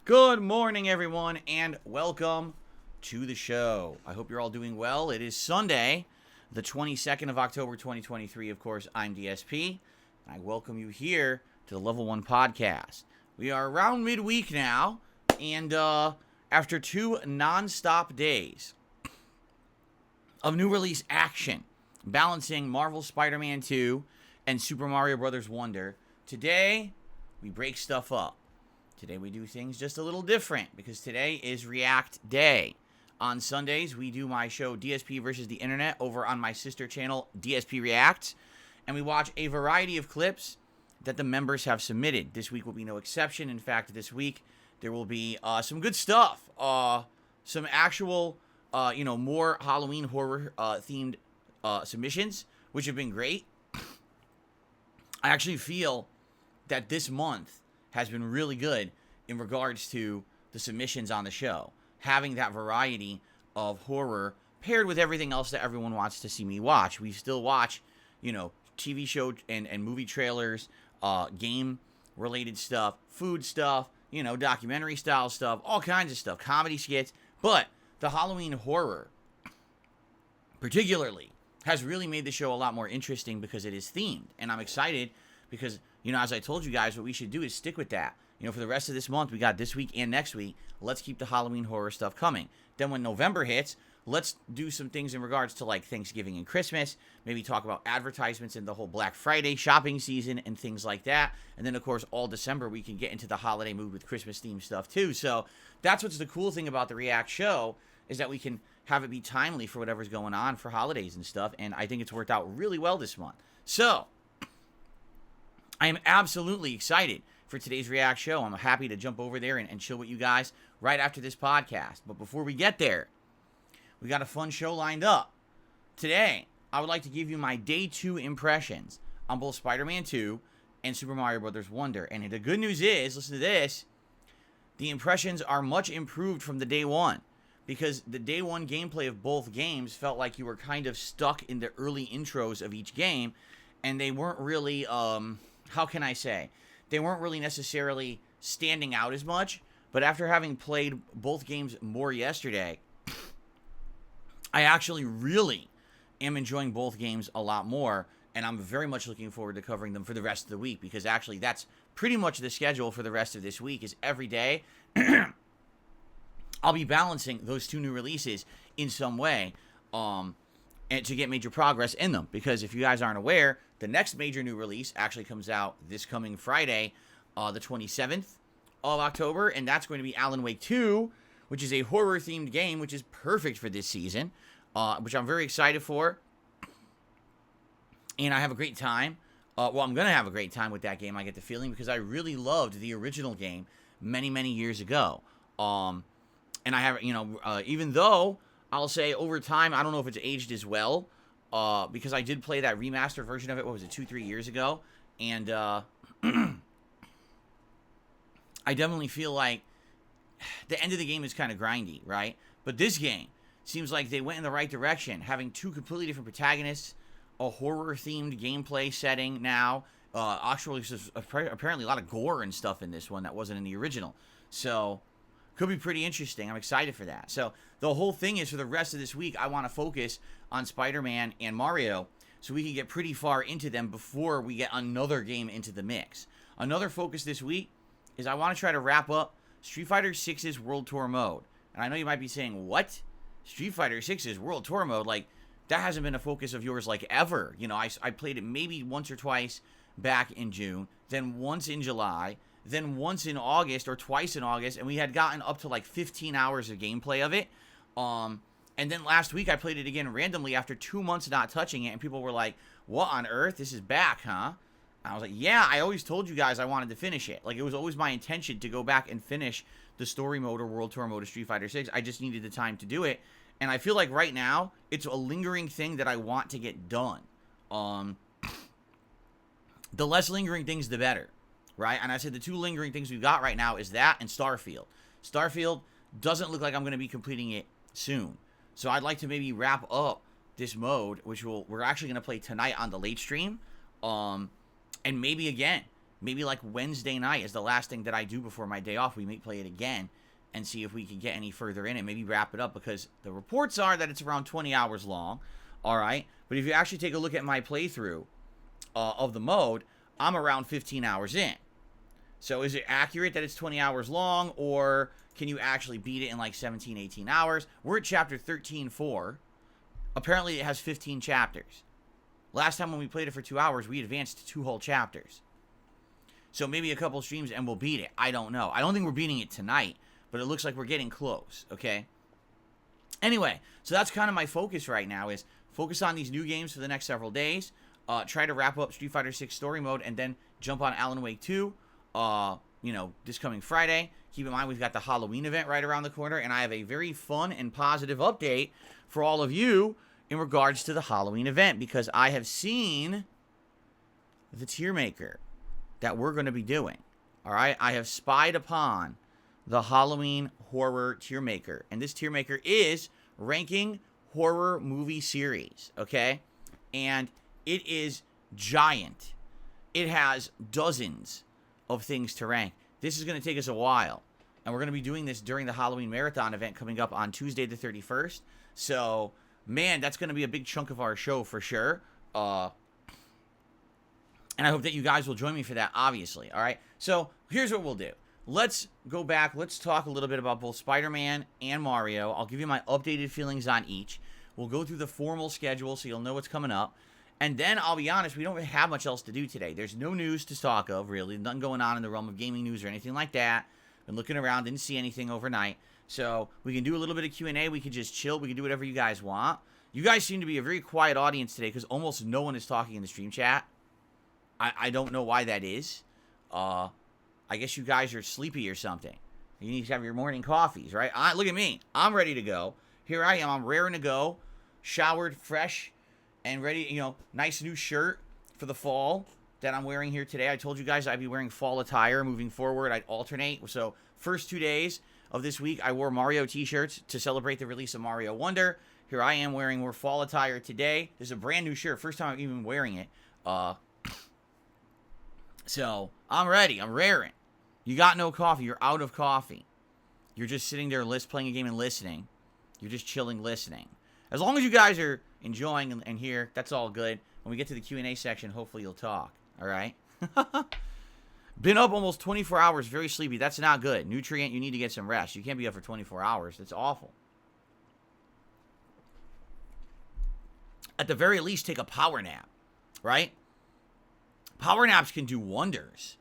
Good morning, everyone, and welcome to the show. I hope you're all doing well. It is Sunday, the 22nd of October, 2023. Of course, I'm DSP, and I welcome you here to the Level 1 Podcast. We are around midweek now, and after two non-stop days of new release action, balancing Marvel's Spider-Man 2 and Super Mario Bros. Wonder, today we break stuff up. Today we do things just a little different because today is React Day. On Sundays, we do my show DSP versus the Internet over on my sister channel, DSP Reacts, and we watch a variety of clips that the members have submitted. This week will be no exception. In fact, this week there will be some good stuff, some actual, more Halloween horror themed submissions, which have been great. I actually feel that this month has been really good in regards to the submissions on the show. Having that variety of horror paired with everything else that everyone wants to see me watch. We still watch, TV show and movie trailers, game-related stuff, food stuff, documentary-style stuff, all kinds of stuff, comedy skits. But the Halloween horror, particularly, has really made the show a lot more interesting because it is themed. And I'm excited because, as I told you guys, what we should do is stick with that. For the rest of this month, we got this week and next week. Let's keep the Halloween horror stuff coming. Then when November hits, let's do some things in regards to like Thanksgiving and Christmas. Maybe talk about advertisements in the whole Black Friday shopping season and things like that. And then, of course, all December, we can get into the holiday mood with Christmas-themed stuff too. So that's what's the cool thing about the React show is that we can have it be timely for whatever's going on for holidays and stuff. And I think it's worked out really well this month. So I am absolutely excited for today's React show. I'm happy to jump over there and chill with you guys right after this podcast. But before we get there, we got a fun show lined up. Today, I would like to give you my Day 2 impressions on both Spider-Man 2 and Super Mario Bros. Wonder. And the good news is, listen to this, the impressions are much improved from the Day 1. Because the Day 1 gameplay of both games felt like you were kind of stuck in the early intros of each game. And they weren't really, how can I say? They weren't really necessarily standing out as much, but after having played both games more yesterday, I actually really am enjoying both games a lot more, and I'm very much looking forward to covering them for the rest of the week, because actually that's pretty much the schedule for the rest of this week, is every day I'll be balancing those two new releases in some way, and to get major progress in them, because if you guys aren't aware, the next major new release actually comes out this coming Friday, the 27th of October, and that's going to be Alan Wake 2, which is a horror-themed game, which is perfect for this season, which I'm very excited for, and I have a great time. I'm going to have a great time with that game, I get the feeling, because I really loved the original game many, many years ago, and I have, even though I'll say over time, I don't know if it's aged as well, because I did play that remastered version of it, 2-3 years ago, and I definitely feel like the end of the game is kind of grindy, right? But this game seems like they went in the right direction, having two completely different protagonists, a horror-themed gameplay setting now. Actually, apparently a lot of gore and stuff in this one that wasn't in the original. So, could be pretty interesting. I'm excited for that. So, the whole thing is for the rest of this week, I want to focus on Spider-Man and Mario so we can get pretty far into them before we get another game into the mix. Another focus this week is I want to try to wrap up Street Fighter 6's World Tour mode. And I know you might be saying, what? Street Fighter 6's World Tour mode? Like, that hasn't been a focus of yours, like, ever. You know, I played it maybe once or twice back in June, then once in July, then once in August, or twice in August, and we had gotten up to, like, 15 hours of gameplay of it. And then last week, I played it again randomly after 2 months not touching it, and people were like, what on earth? This is back, huh? I was like, yeah, I always told you guys I wanted to finish it. Like, it was always my intention to go back and finish the story mode or World Tour mode of Street Fighter 6. I just needed the time to do it. And I feel like right now, it's a lingering thing that I want to get done. The less lingering things, the better, right? And I said the two lingering things we've got right now is that and Starfield. Starfield doesn't look like I'm going to be completing it soon. So I'd like to maybe wrap up this mode, which we're actually going to play tonight on the late stream. And maybe again, maybe like Wednesday night is the last thing that I do before my day off. We may play it again and see if we can get any further in it. Maybe wrap it up because the reports are that it's around 20 hours long. All right. But if you actually take a look at my playthrough of the mode, I'm around 15 hours in. So is it accurate that it's 20 hours long, or can you actually beat it in like 17, 18 hours? We're at chapter 13-4. Apparently it has 15 chapters. Last time when we played it for 2 hours, we advanced 2 whole chapters. So maybe a couple streams and we'll beat it. I don't know. I don't think we're beating it tonight, but it looks like we're getting close, okay? Anyway, so that's kind of my focus right now, is focus on these new games for the next several days, try to wrap up Street Fighter 6 story mode, and then jump on Alan Wake 2, this coming Friday. Keep in mind, we've got the Halloween event right around the corner, and I have a very fun and positive update for all of you in regards to the Halloween event, because I have seen the tier maker that we're going to be doing. All right, I have spied upon the Halloween horror tier maker, and this tier maker is ranking horror movie series, okay? And it is giant. It has dozens of things to rank. This is going to take us a while, and we're going to be doing this during the Halloween Marathon event coming up on Tuesday the 31st. So, man, that's going to be a big chunk of our show for sure. And I hope that you guys will join me for that, obviously. All right? So, here's what we'll do. Let's go back. Let's talk a little bit about both Spider-Man and Mario. I'll give you my updated feelings on each. We'll go through the formal schedule so you'll know what's coming up. And then, I'll be honest, we don't really have much else to do today. There's no news to talk of, really. Nothing going on in the realm of gaming news or anything like that. Been looking around, didn't see anything overnight. So, we can do a little bit of Q&A. We can just chill. We can do whatever you guys want. You guys seem to be a very quiet audience today because almost no one is talking in the stream chat. I don't know why that is. I guess you guys are sleepy or something. You need to have your morning coffees, right? Look at me. I'm ready to go. Here I am. I'm raring to go. Showered, fresh, and ready. Nice new shirt for the fall that I'm wearing here today. I told you guys I'd be wearing fall attire moving forward. I'd alternate. So first 2 days of this week, I wore Mario t-shirts to celebrate the release of Mario Wonder. Here I am wearing more fall attire today. This is a brand new shirt. First time I'm even wearing it. So, I'm ready. I'm raring. You got no coffee. You're out of coffee. You're just sitting there playing a game and listening. You're just chilling listening. As long as you guys are enjoying and here, that's all good. When we get to the Q&A section, hopefully you'll talk. All right? Been up almost 24 hours, very sleepy. That's not good. Nutrient, you need to get some rest. You can't be up for 24 hours. That's awful. At the very least, take a power nap. Right? Power naps can do wonders.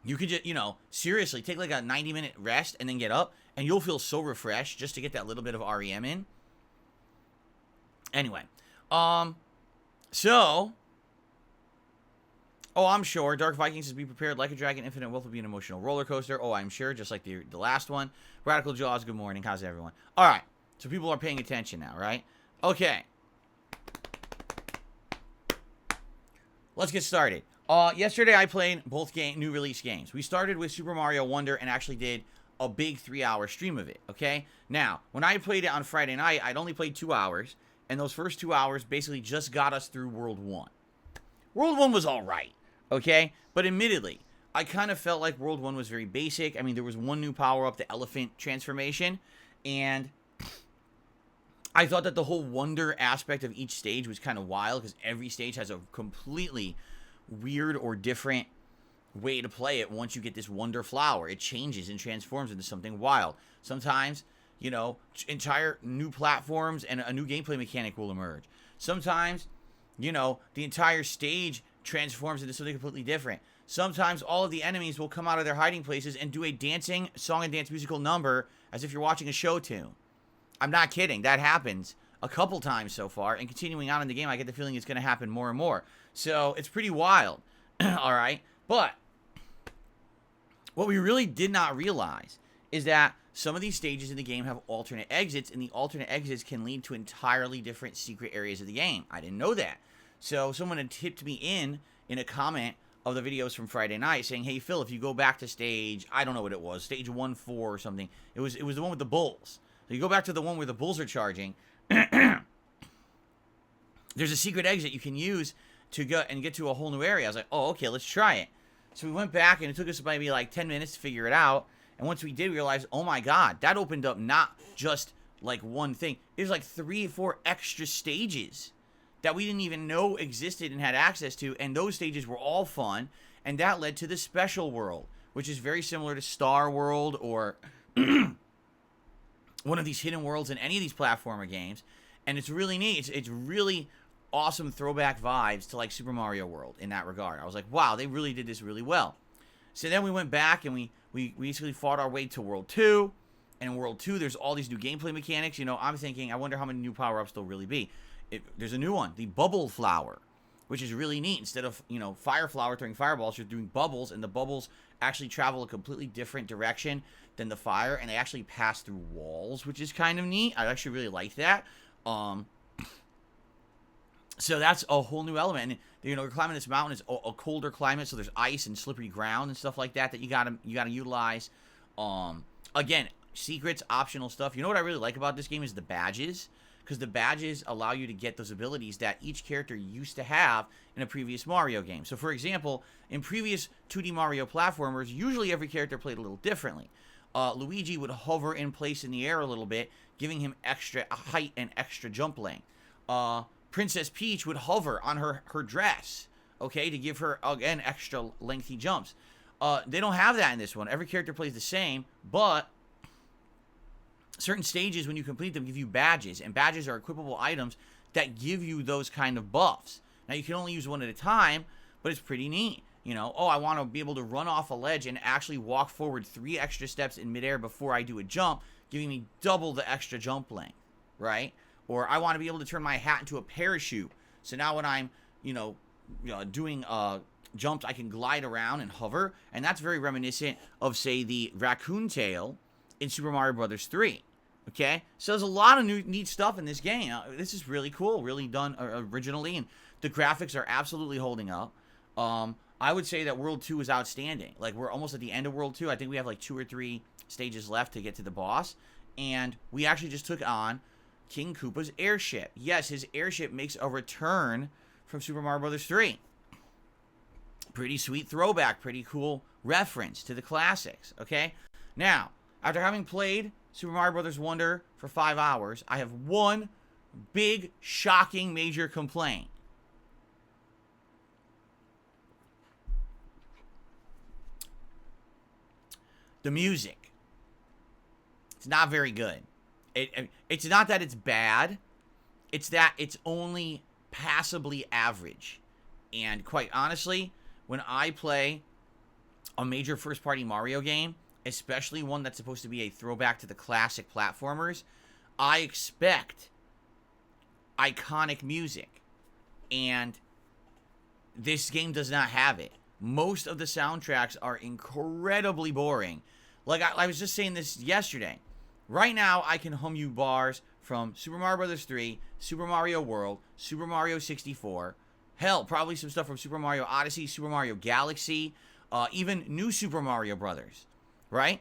You could just, seriously, take like a 90-minute rest and then get up, and you'll feel so refreshed just to get that little bit of REM in. Anyway, I'm sure. Dark Vikings says, be prepared. Like a Dragon, Infinite Wealth will be an emotional roller coaster. Oh, I'm sure, just like the last one. Radical Jaws, good morning. How's everyone? All right, so people are paying attention now, right? Okay. Let's get started. Yesterday I played both new release games. We started with Super Mario Wonder and actually did a big 3-hour stream of it, okay? Now, when I played it on Friday night, I'd only played 2 hours, and those first 2 hours basically just got us through World 1. World 1 was alright, okay? But admittedly, I kind of felt like World 1 was very basic. I mean, there was one new power-up, the elephant transformation, and I thought that the whole wonder aspect of each stage was kind of wild, because every stage has a completely weird or different way to play it. Once you get this wonder flower, it changes and transforms into something wild. Sometimes, you know, entire new platforms and a new gameplay mechanic will emerge. Sometimes, you know, the entire stage transforms into something completely different. Sometimes all of the enemies will come out of their hiding places and do a dancing song and dance musical number as if you're watching a show tune. I'm not kidding. That happens a couple times so far, and continuing on in the game, I get the feeling it's going to happen more and more. So it's pretty wild. All right, but what we really did not realize is that some of these stages in the game have alternate exits, and the alternate exits can lead to entirely different secret areas of the game. I didn't know that. So someone had tipped me in a comment of the videos from Friday night saying, hey, Phil, if you go back to stage, I don't know what it was, stage 1-4 or something. It was the one with the bulls. So you go back to the one where the bulls are charging. There's a secret exit you can use to go and get to a whole new area. I was like, oh, okay, let's try it. So we went back, and it took us maybe like 10 minutes to figure it out. And once we did, we realized, oh my God, that opened up not just like one thing. It was like 3 or 4 extra stages that we didn't even know existed and had access to. And those stages were all fun. And that led to the special world, which is very similar to Star World or one of these hidden worlds in any of these platformer games. And it's really neat. It's really awesome throwback vibes to like Super Mario World in that regard. I was like, wow, they really did this really well. So then we went back and we basically fought our way to World 2. And in World 2, there's all these new gameplay mechanics. You know, I'm thinking, I wonder how many new power-ups there'll really be. There's a new one, the Bubble Flower, which is really neat. Instead of, you know, Fire Flower throwing fireballs, you're doing bubbles, and the bubbles actually travel a completely different direction than the fire, and they actually pass through walls, which is kind of neat. I actually really like that. So that's a whole new element. And, you know, we're climbing this mountain. It's a colder climate, so there's ice and slippery ground and stuff like that you gotta utilize. Again, secrets, optional stuff. You know what I really like about this game is the badges, because the badges allow you to get those abilities that each character used to have in a previous Mario game. So, for example, in previous 2D Mario platformers, usually every character played a little differently. Luigi would hover in place in the air a little bit, giving him extra height and extra jump length. Princess Peach would hover on her dress, okay, to give her, again, extra lengthy jumps. They don't have that in this one. Every character plays the same, but certain stages, when you complete them, give you badges, and badges are equipable items that give you those kind of buffs. Now, you can only use one at a time, but it's pretty neat. You know, oh, I want to be able to run off a ledge and actually walk forward 3 extra steps in midair before I do a jump, giving me double the extra jump length, right? Or I want to be able to turn my hat into a parachute. So now when I'm, doing jumps, I can glide around and hover. And that's very reminiscent of, say, the raccoon tail in Super Mario Bros. 3. Okay? So there's a lot of neat stuff in this game. This is really cool, really done originally. And the graphics are absolutely holding up. I would say that World 2 is outstanding. Like, we're almost at the end of World 2. I think we have like 2 or 3 stages left to get to the boss. And we actually just took on King Koopa's airship. Yes, his airship makes a return from Super Mario Bros. 3. Pretty sweet throwback, pretty cool reference to the classics, okay? Now, after having played Super Mario Bros. Wonder for 5 hours, I have one big, shocking, major complaint. The music. It's not very good. It's not that it's bad. It's that it's only passably average. And quite honestly, when I play a major first-party Mario game, especially one that's supposed to be a throwback to the classic platformers, I expect iconic music. And this game does not have it. Most of the soundtracks are incredibly boring. Like, I was just saying this yesterday. Right now, I can hum you bars from Super Mario Bros. 3, Super Mario World, Super Mario 64, hell, probably some stuff from Super Mario Odyssey, Super Mario Galaxy, even new Super Mario Brothers, right?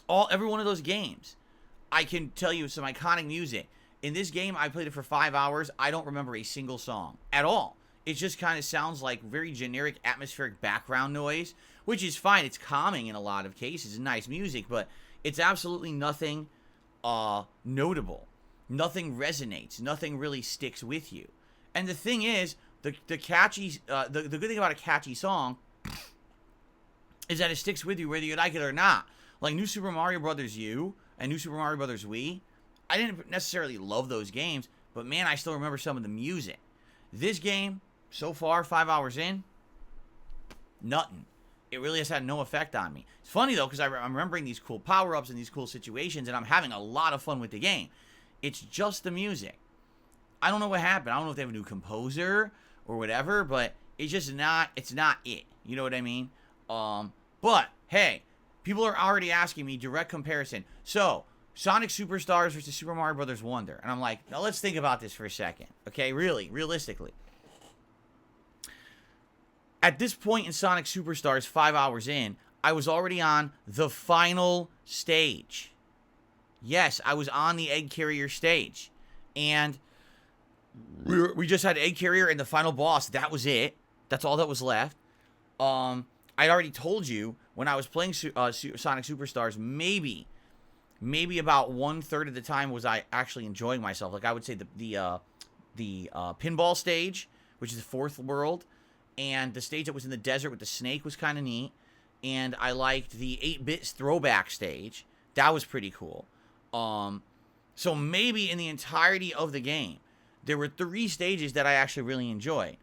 every one of those games, I can tell you some iconic music. In this game, I played it for 5 hours. I don't remember a single song at all. It just kind of sounds like very generic atmospheric background noise, which is fine. It's calming in a lot of cases, nice music, but it's absolutely nothing notable. Nothing resonates. Nothing really sticks with you. And the thing is, the catchy, the good thing about a catchy song is that it sticks with you whether you like it or not. Like New Super Mario Bros. U and New Super Mario Bros. Wii, I didn't necessarily love those games, but man, I still remember some of the music. This game, so far, 5 hours in, nothing. It really has had no effect on me. It's funny, though, because I'm remembering these cool power-ups and these cool situations, and I'm having a lot of fun with the game. It's just the music. I don't know what happened. I don't know if they have a new composer or whatever, but it's just not, it's not it. You know what I mean? But, hey, people are already asking me direct comparison. So, Sonic Superstars versus Super Mario Bros. Wonder. And I'm like, now let's think about this for a second. Okay, really, realistically. At this point in Sonic Superstars, 5 hours in, I was already on the final stage. Yes, I was on the egg carrier stage. And we just had egg carrier and the final boss. That was it. That's all that was left. I'd already told you when I was playing Sonic Superstars, maybe about 1/3 of the time was I actually enjoying myself. Like I would say the pinball stage, which is the fourth world, and the stage that was in the desert with the snake was kind of neat. And I liked the 8-bit throwback stage. That was pretty cool. So maybe in the entirety of the game, there were 3 stages that I actually really enjoyed.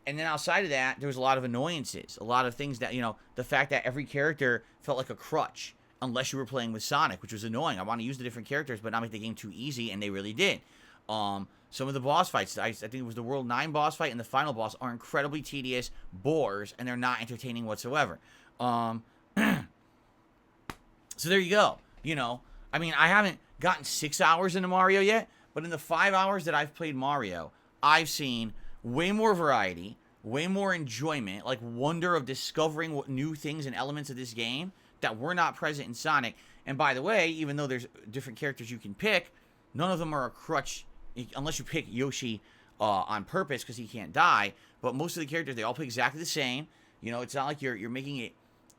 And then outside of that, there was a lot of annoyances. A lot of things that, you know, the fact that every character felt like a crutch. Unless you were playing with Sonic, which was annoying. I want to use the different characters, but not make the game too easy, and they really did. Some of the boss fights, I think it was the World 9 boss fight and the final boss, are incredibly tedious bores, and they're not entertaining whatsoever. So there you go. You know, I mean, I haven't gotten 6 hours into Mario yet, but in the 5 hours that I've played Mario, I've seen way more variety, way more enjoyment, like wonder of discovering what new things and elements of this game that were not present in Sonic. And by the way, even though there's different characters you can pick, none of them are a crutch, unless you pick Yoshi on purpose because he can't die. But most of the characters, they all play exactly the same. You know, it's not like you're making it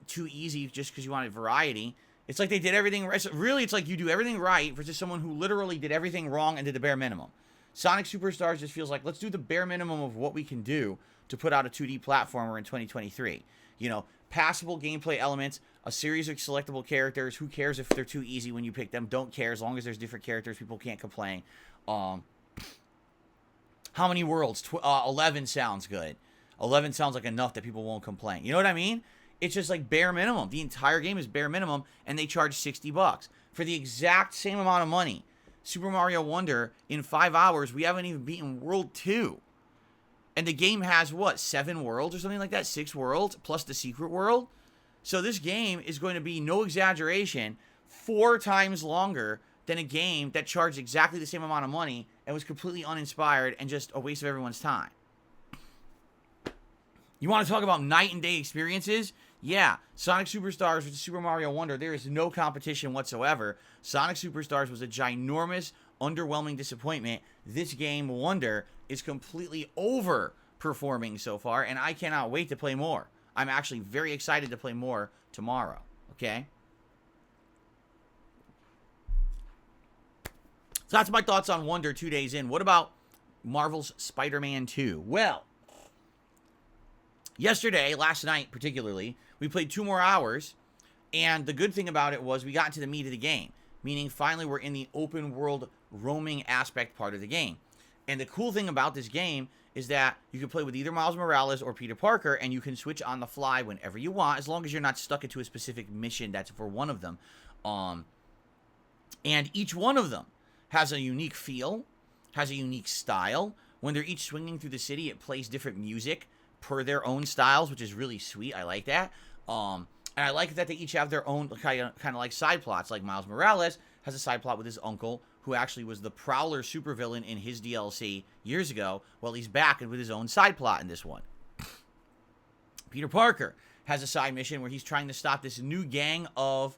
too easy just because you wanted variety. It's like they did everything right. So really, it's like you do everything right versus someone who literally did everything wrong and did the bare minimum. Sonic Superstars just feels like, let's do the bare minimum of what we can do to put out a 2D platformer in 2023. You know, passable gameplay elements, a series of selectable characters. Who cares if they're too easy when you pick them? Don't care. As long as there's different characters, people can't complain. How many worlds? 11 sounds good. 11 sounds like enough that people won't complain. You know what I mean? It's just like bare minimum. The entire game is bare minimum, and they charge $60 for the exact same amount of money. Super Mario Wonder, in 5 hours, we haven't even beaten World 2. And the game has, what, 7 worlds or something like that? 6 worlds, plus the secret world? So this game is going to be, no exaggeration, 4 times longer than a game that charged exactly the same amount of money and was completely uninspired and just a waste of everyone's time. You want to talk about night and day experiences? Yeah, Sonic Superstars versus Super Mario Wonder, there is no competition whatsoever. Sonic Superstars was a ginormous, underwhelming disappointment. This game, Wonder, is completely overperforming so far, and I cannot wait to play more. I'm actually very excited to play more tomorrow, okay? So that's my thoughts on Wonder 2 days in. What about Marvel's Spider-Man 2? Well, yesterday, last night particularly, we played 2 more hours, and the good thing about it was we got into the meat of the game, meaning finally we're in the open world roaming aspect part of the game. And the cool thing about this game is that you can play with either Miles Morales or Peter Parker, and you can switch on the fly whenever you want, as long as you're not stuck into a specific mission that's for one of them. And each one of them has a unique feel, has a unique style. When they're each swinging through the city, it plays different music per their own styles, which is really sweet. I like that. And I like that they each have their own kind of like side plots. Like Miles Morales has a side plot with his uncle, who actually was the Prowler supervillain in his DLC years ago. Well, he's back with his own side plot in this one. Peter Parker has a side mission where he's trying to stop this new gang of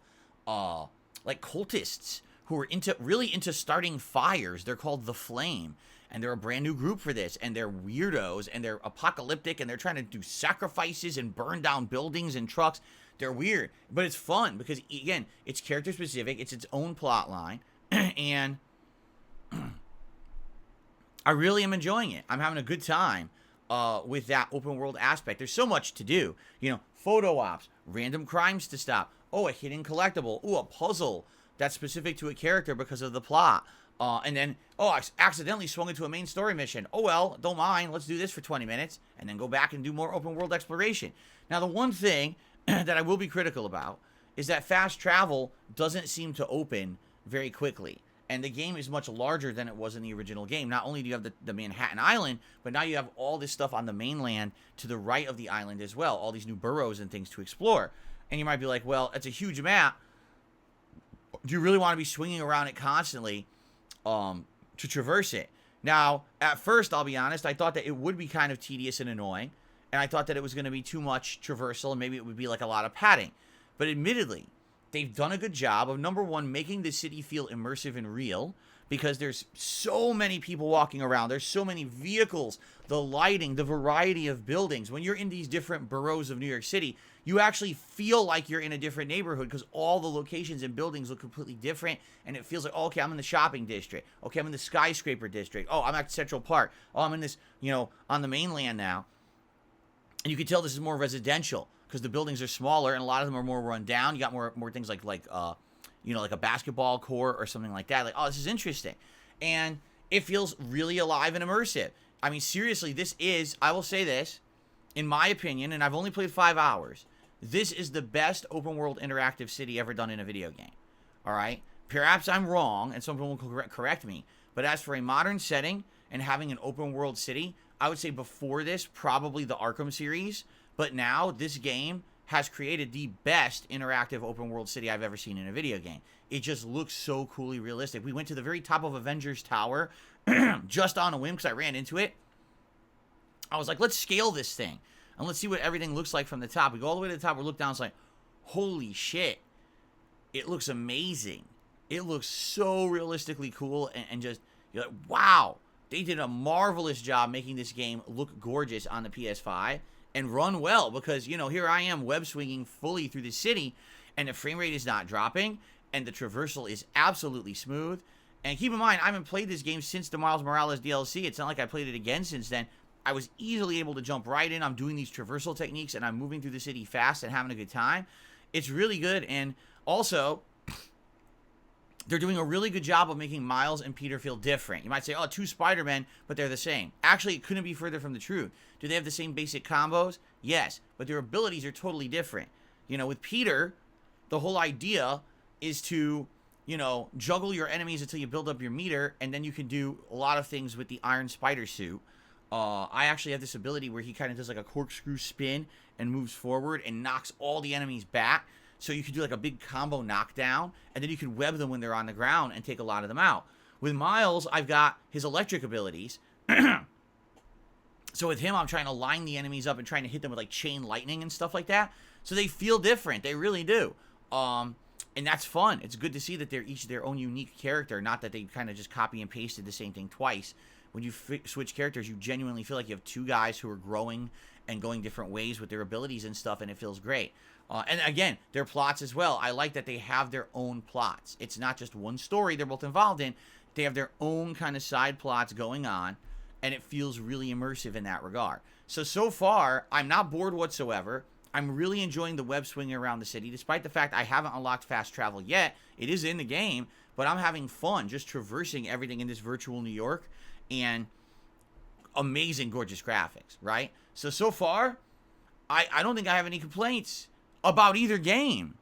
like cultists who are really into starting fires. They're called the Flame, and they're a brand new group for this, and they're weirdos, and they're apocalyptic, and they're trying to do sacrifices and burn down buildings and trucks. They're weird, but it's fun because, again, it's character specific. It's its own plot line, and I really am enjoying it. I'm having a good time with that open world aspect. There's so much to do. You know, photo ops, random crimes to stop. Oh, a hidden collectible. Oh, a puzzle that's specific to a character because of the plot. And then, oh, I accidentally swung into a main story mission. Oh, well, don't mind. Let's do this for 20 minutes and then go back and do more open world exploration. Now, the one thing that I will be critical about is that fast travel doesn't seem to open very quickly. And the game is much larger than it was in the original game. Not only do you have the Manhattan Island, but now you have all this stuff on the mainland to the right of the island as well. All these new boroughs and things to explore. And you might be like, well, it's a huge map. Do you really want to be swinging around it constantly to traverse it? Now, at first, I'll be honest, I thought that it would be kind of tedious and annoying. And I thought that it was going to be too much traversal and maybe it would be like a lot of padding. But admittedly, they've done a good job of, number one, making the city feel immersive and real, because there's so many people walking around. There's so many vehicles, the lighting, the variety of buildings. When you're in these different boroughs of New York City, you actually feel like you're in a different neighborhood because all the locations and buildings look completely different, and it feels like, oh, okay, I'm in the shopping district. Okay, I'm in the skyscraper district. Oh, I'm at Central Park. Oh, I'm in this, you know, on the mainland now. And you can tell this is more residential because the buildings are smaller and a lot of them are more run down. You got more things like you know, like a basketball court or something like that. Like, oh, this is interesting. And it feels really alive and immersive. I mean, seriously, this is, I will say this, in my opinion, and I've only played 5 hours, this is the best open world interactive city ever done in a video game. All right? Perhaps I'm wrong, and someone will correct me, but as for a modern setting and having an open world city, I would say before this, probably the Arkham series, but now this game has created the best interactive open world city I've ever seen in a video game. It just looks so coolly realistic. We went to the very top of Avengers Tower just on a whim because I ran into it. I was like, let's scale this thing and let's see what everything looks like from the top. We go all the way to the top, we look down, it's like, holy shit. It looks amazing. It looks so realistically cool and just, you're like, wow. They did a marvelous job making this game look gorgeous on the PS5 and run well because, you know, here I am web swinging fully through the city and the frame rate is not dropping and the traversal is absolutely smooth. And keep in mind, I haven't played this game since the Miles Morales DLC. It's not like I played it again since then. I was easily able to jump right in. I'm doing these traversal techniques and I'm moving through the city fast and having a good time. It's really good. And also, they're doing a really good job of making Miles and Peter feel different. You might say, oh, 2 Spider-Men, but they're the same. Actually, it couldn't be further from the truth. Do they have the same basic combos? Yes, but their abilities are totally different. You know, with Peter, the whole idea is to, you know, juggle your enemies until you build up your meter, and then you can do a lot of things with the Iron Spider suit. I actually have this ability where he kind of does like a corkscrew spin and moves forward and knocks all the enemies back. So you could do like a big combo knockdown, and then you can web them when they're on the ground and take a lot of them out. With Miles, I've got his electric abilities. So with him, I'm trying to line the enemies up and trying to hit them with like chain lightning and stuff like that. So they feel different. They really do. And that's fun. It's good to see that they're each their own unique character, not that they kind of just copy and pasted the same thing twice. When you switch characters, you genuinely feel like you have 2 guys who are growing and going different ways with their abilities and stuff, and it feels great. And again, their plots as well. I like that they have their own plots. It's not just one story they're both involved in. They have their own kind of side plots going on, and it feels really immersive in that regard. So far, I'm not bored whatsoever. I'm really enjoying the web swinging around the city, despite the fact I haven't unlocked fast travel yet. It is in the game, but I'm having fun just traversing everything in this virtual New York, and amazing, gorgeous graphics, right? So far, I don't think I have any complaints about either game.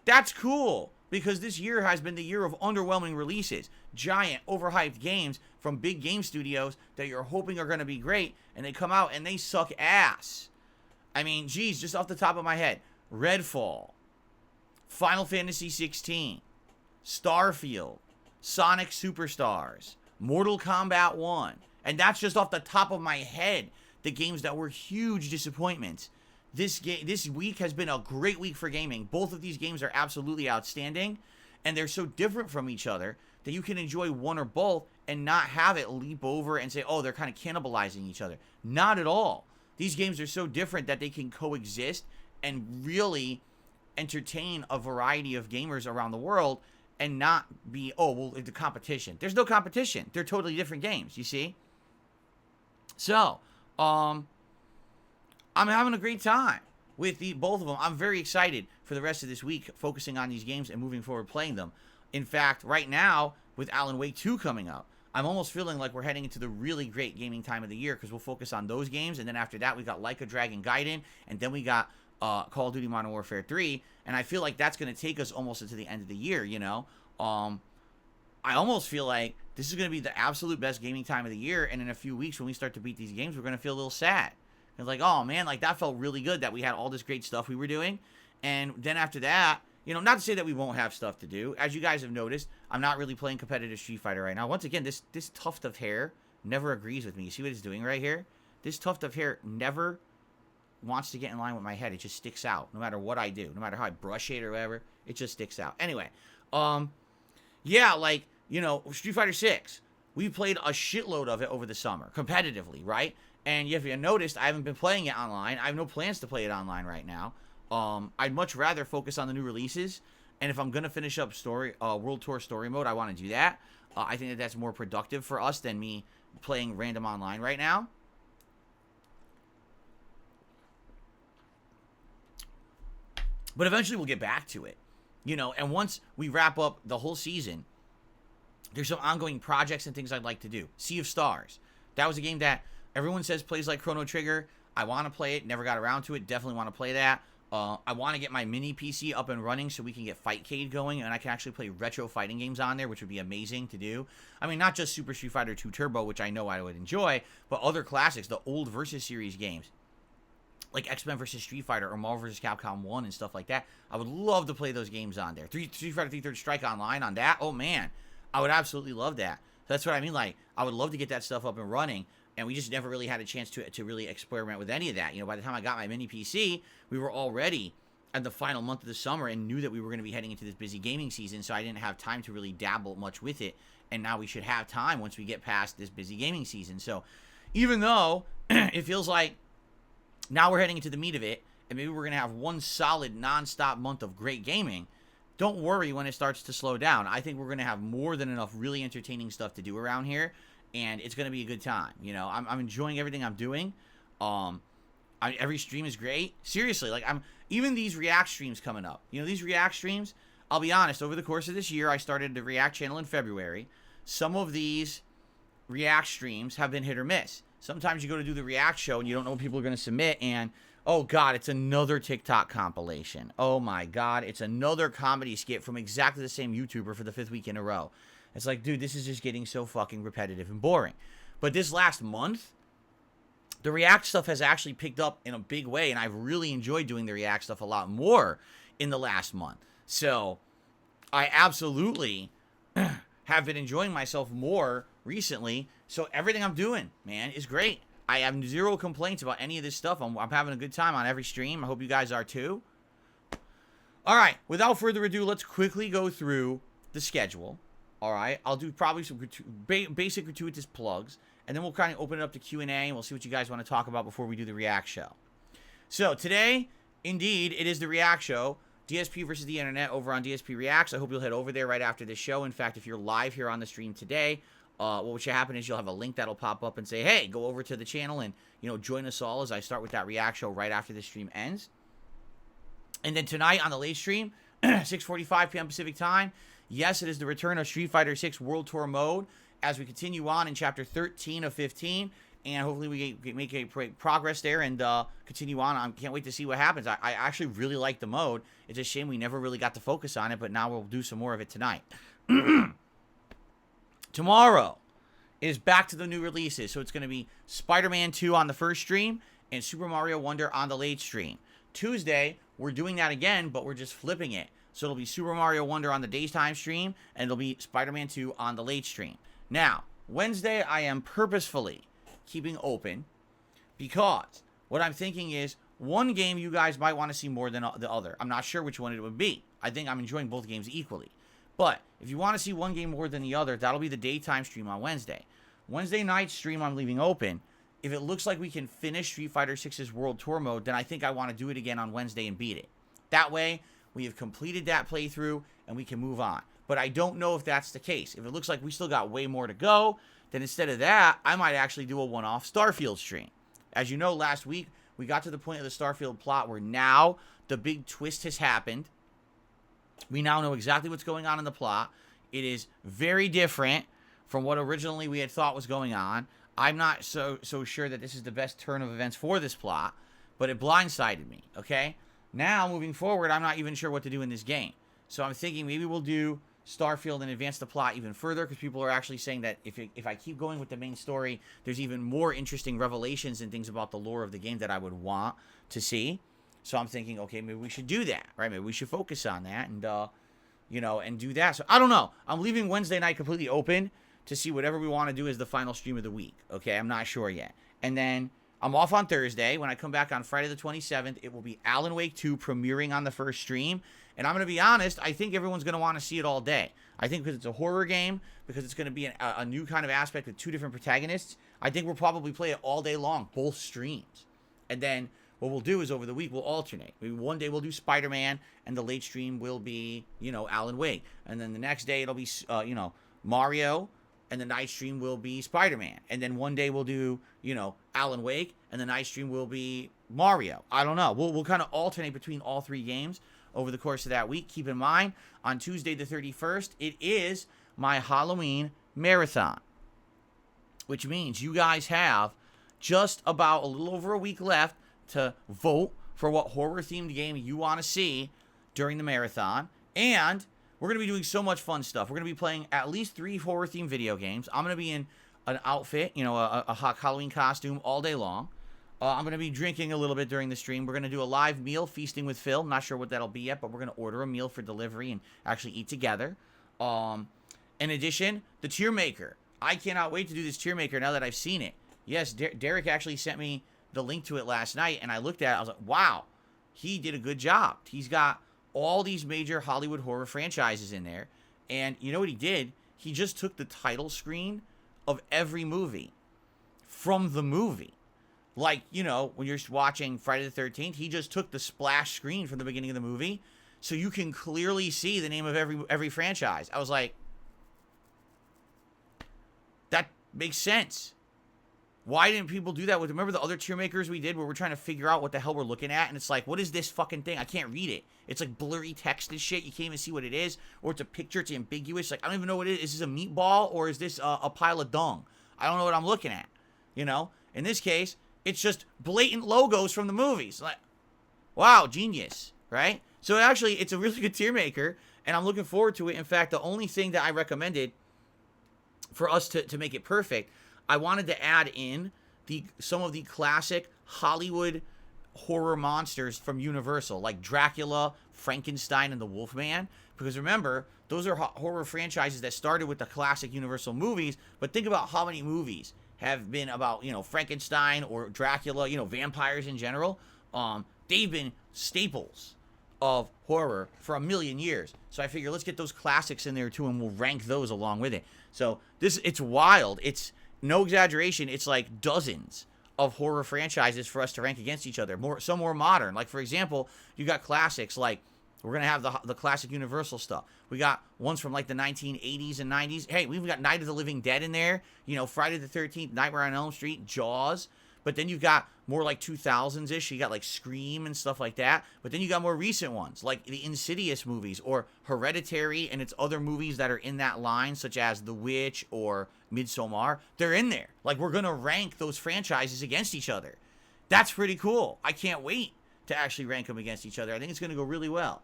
That's cool, because this year has been the year of underwhelming releases. Giant, overhyped games from big game studios that you're hoping are going to be great, and they come out and they suck ass. I mean, geez, just off the top of my head, Redfall, Final Fantasy 16, Starfield, Sonic Superstars, Mortal Kombat 1, and that's just off the top of my head, the games that were huge disappointments. this week has been a great week for gaming. Both of these games are absolutely outstanding, and they're so different from each other that you can enjoy one or both and not have it leap over and say, oh, they're kind of cannibalizing each other. Not at all. These games are so different that they can coexist and really entertain a variety of gamers around the world and not be, oh, well, the competition. There's no competition. They're totally different games, you see? So, I'm having a great time with both of them. I'm very excited for the rest of this week, focusing on these games and moving forward playing them. In fact, right now, with Alan Wake 2 coming up, I'm almost feeling like we're heading into the really great gaming time of the year because we'll focus on those games, and then after that, we got Like a Dragon Gaiden, and then we got Call of Duty Modern Warfare 3, and I feel like that's going to take us almost into the end of the year, you know? I almost feel like this is going to be the absolute best gaming time of the year, and in a few weeks when we start to beat these games, we're going to feel a little sad. It's like, oh man, like that felt really good that we had all this great stuff we were doing, and then after that, you know, not to say that we won't have stuff to do. As you guys have noticed, I'm not really playing competitive Street Fighter right now. Once again, this tuft of hair never agrees with me. You see what it's doing right here? This tuft of hair never wants to get in line with my head. It just sticks out no matter what I do. No matter how I brush it or whatever, it just sticks out. Anyway, yeah, like, you know, Street Fighter 6. We played a shitload of it over the summer, competitively, right? And if you noticed, I haven't been playing it online. I have no plans to play it online right now. I'd much rather focus on the new releases. And if I'm going to finish up World Tour Story Mode, I want to do that. I think that that's more productive for us than me playing random online right now. But eventually we'll get back to it. You know, and once we wrap up the whole season, there's some ongoing projects and things I'd like to do. Sea of Stars. That was a game that everyone says plays like Chrono Trigger. I want to play it. Never got around to it. Definitely want to play that. I want to get my mini PC up and running so we can get Fightcade going, and I can actually play retro fighting games on there, which would be amazing to do. I mean, not just Super Street Fighter 2 Turbo, which I know I would enjoy, but other classics, the old Versus Series games, like X-Men vs. Street Fighter or Marvel vs. Capcom 1 and stuff like that. I would love to play those games on there. Street Fighter 3 Third Strike Online on that, oh man, I would absolutely love that. That's what I mean, like, I would love to get that stuff up and running, and we just never really had a chance to really experiment with any of that. You know, by the time I got my mini PC, we were already at the final month of the summer and knew that we were going to be heading into this busy gaming season, so I didn't have time to really dabble much with it, and now we should have time once we get past this busy gaming season. So even though it feels like now we're heading into the meat of it, and maybe we're going to have one solid non-stop month of great gaming, don't worry when it starts to slow down. I think we're going to have more than enough really entertaining stuff to do around here, and it's going to be a good time. You know, I'm enjoying everything I'm doing. Every stream is great. Seriously, like, even these React streams coming up. You know, these React streams, I'll be honest, over the course of this year, I started the React channel in February. Some of these React streams have been hit or miss. Sometimes you go to do the React show and you don't know what people are going to submit, and oh god, it's another TikTok compilation. Oh my god, it's another comedy skit from exactly the same YouTuber for the 5th week in a row. It's like, dude, this is just getting so fucking repetitive and boring. But this last month, the React stuff has actually picked up in a big way, and I've really enjoyed doing the React stuff a lot more in the last month. So I absolutely have been enjoying myself more recently. So everything I'm doing, man, is great. I have zero complaints about any of this stuff. I'm having a good time on every stream. I hope you guys are too. All right, without further ado, let's quickly go through the schedule. All right, I'll do probably some basic gratuitous plugs, and then we'll kind of open it up to Q&A, and we'll see what you guys want to talk about before we do the React show. So today, indeed, it is the React show. DSP versus the internet over on DSP Reacts. I hope you'll head over there right after this show. In fact, if you're live here on the stream today, what should happen is you'll have a link that'll pop up and say, hey, go over to the channel and, you know, join us all as I start with that React show right after the stream ends. And then tonight on the late stream, 6:45 p.m. Pacific time, yes, it is the return of Street Fighter 6 World Tour Mode as we continue on in Chapter 13 of 15. And hopefully we make a progress there and continue on. I can't wait to see what happens. I actually really like the mode. It's a shame we never really got to focus on it, but now we'll do some more of it tonight. Tomorrow is back to the new releases. So it's going to be Spider-Man 2 on the first stream and Super Mario Wonder on the late stream. Tuesday, we're doing that again, but we're just flipping it. So it'll be Super Mario Wonder on the daytime stream, and it'll be Spider-Man 2 on the late stream. Now, Wednesday, I am purposefully keeping open because what I'm thinking is one game you guys might want to see more than the other. I'm not sure which one it would be. I think I'm enjoying both games equally. But if you want to see one game more than the other, that'll be the daytime stream on Wednesday. Wednesday night stream I'm leaving open. If it looks like we can finish Street Fighter 6's World Tour mode, then I think I want to do it again on Wednesday and beat it. That way, we have completed that playthrough and we can move on. But I don't know if that's the case. If it looks like we still got way more to go, then instead of that, I might actually do a one-off Starfield stream. As you know, last week, we got to the point of the Starfield plot where now the big twist has happened. We now know exactly what's going on in the plot. It is very different from what originally we had thought was going on. I'm not so sure that this is the best turn of events for this plot, but it blindsided me, okay? Now, moving forward, I'm not even sure what to do in this game. So I'm thinking maybe we'll do Starfield and advance the plot even further, because people are actually saying that if I keep going with the main story, there's even more interesting revelations and things about the lore of the game that I would want to see. So I'm thinking, okay, maybe we should do that, right? Maybe we should focus on that and, and do that. So I don't know. I'm leaving Wednesday night completely open to see whatever we want to do as the final stream of the week, okay? I'm not sure yet. And then I'm off on Thursday. When I come back on Friday the 27th, it will be Alan Wake 2 premiering on the first stream. And I'm going to be honest, I think everyone's going to want to see it all day. I think because it's a horror game, because it's going to be a new kind of aspect with two different protagonists, I think we'll probably play it all day long, both streams. And then what we'll do is over the week, we'll alternate. Maybe one day we'll do Spider-Man, and the late stream will be, Alan Wake. And then the next day it'll be, Mario, and the night stream will be Spider-Man. And then one day we'll do, Alan Wake, and the night stream will be Mario. I don't know. We'll kind of alternate between all three games over the course of that week. Keep in mind, on Tuesday the 31st, it is my Halloween marathon, which means you guys have just about a little over a week left to vote for what horror-themed game you want to see during the marathon. And we're going to be doing so much fun stuff. We're going to be playing at least 3 horror-themed video games. I'm going to be in an outfit, a Halloween costume all day long. I'm going to be drinking a little bit during the stream. We're going to do a live meal, Feasting with Phil. I'm not sure what that'll be yet, but we're going to order a meal for delivery and actually eat together. In addition, the tier maker. I cannot wait to do this tier maker now that I've seen it. Yes, Derek actually sent me the link to it last night, and I looked at it. I was like, wow, he did a good job. He's got all these major Hollywood horror franchises in there. And you know what he did? He just took the title screen of every movie from the movie. Like, when you're watching Friday the 13th, he just took the splash screen from the beginning of the movie, so you can clearly see the name of every franchise. I was like, that makes sense. Why didn't people do that? Remember the other tier makers we did where we're trying to figure out what the hell we're looking at, and it's like, what is this fucking thing? I can't read it. It's like blurry text and shit. You can't even see what it is, or it's a picture. It's ambiguous. Like, I don't even know what it is. Is this a meatball, or is this a pile of dung? I don't know what I'm looking at. In this case, it's just blatant logos from the movies. Like, wow, genius, right? So actually, it's a really good tier maker, and I'm looking forward to it. In fact, the only thing that I recommended for us to make it perfect, I wanted to add in some of the classic Hollywood horror monsters from Universal, like Dracula, Frankenstein, and the Wolfman. Because remember, those are horror franchises that started with the classic Universal movies, but think about how many movies have been about, Frankenstein or Dracula, vampires in general. They've been staples of horror for a million years. So I figure let's get those classics in there too, and we'll rank those along with it. So it's wild. It's no exaggeration. It's like dozens of horror franchises for us to rank against each other. Some more modern. Like, for example, you got classics like, we're going to have the classic Universal stuff. We got ones from like the 1980s and 90s. Hey, we've got Night of the Living Dead in there. Friday the 13th, Nightmare on Elm Street, Jaws. But then you've got more like 2000s-ish. You got like Scream and stuff like that. But then you got more recent ones like the Insidious movies or Hereditary and its other movies that are in that line, such as The Witch or Midsommar. They're in there. Like, we're going to rank those franchises against each other. That's pretty cool. I can't wait to actually rank them against each other. I think it's going to go really well.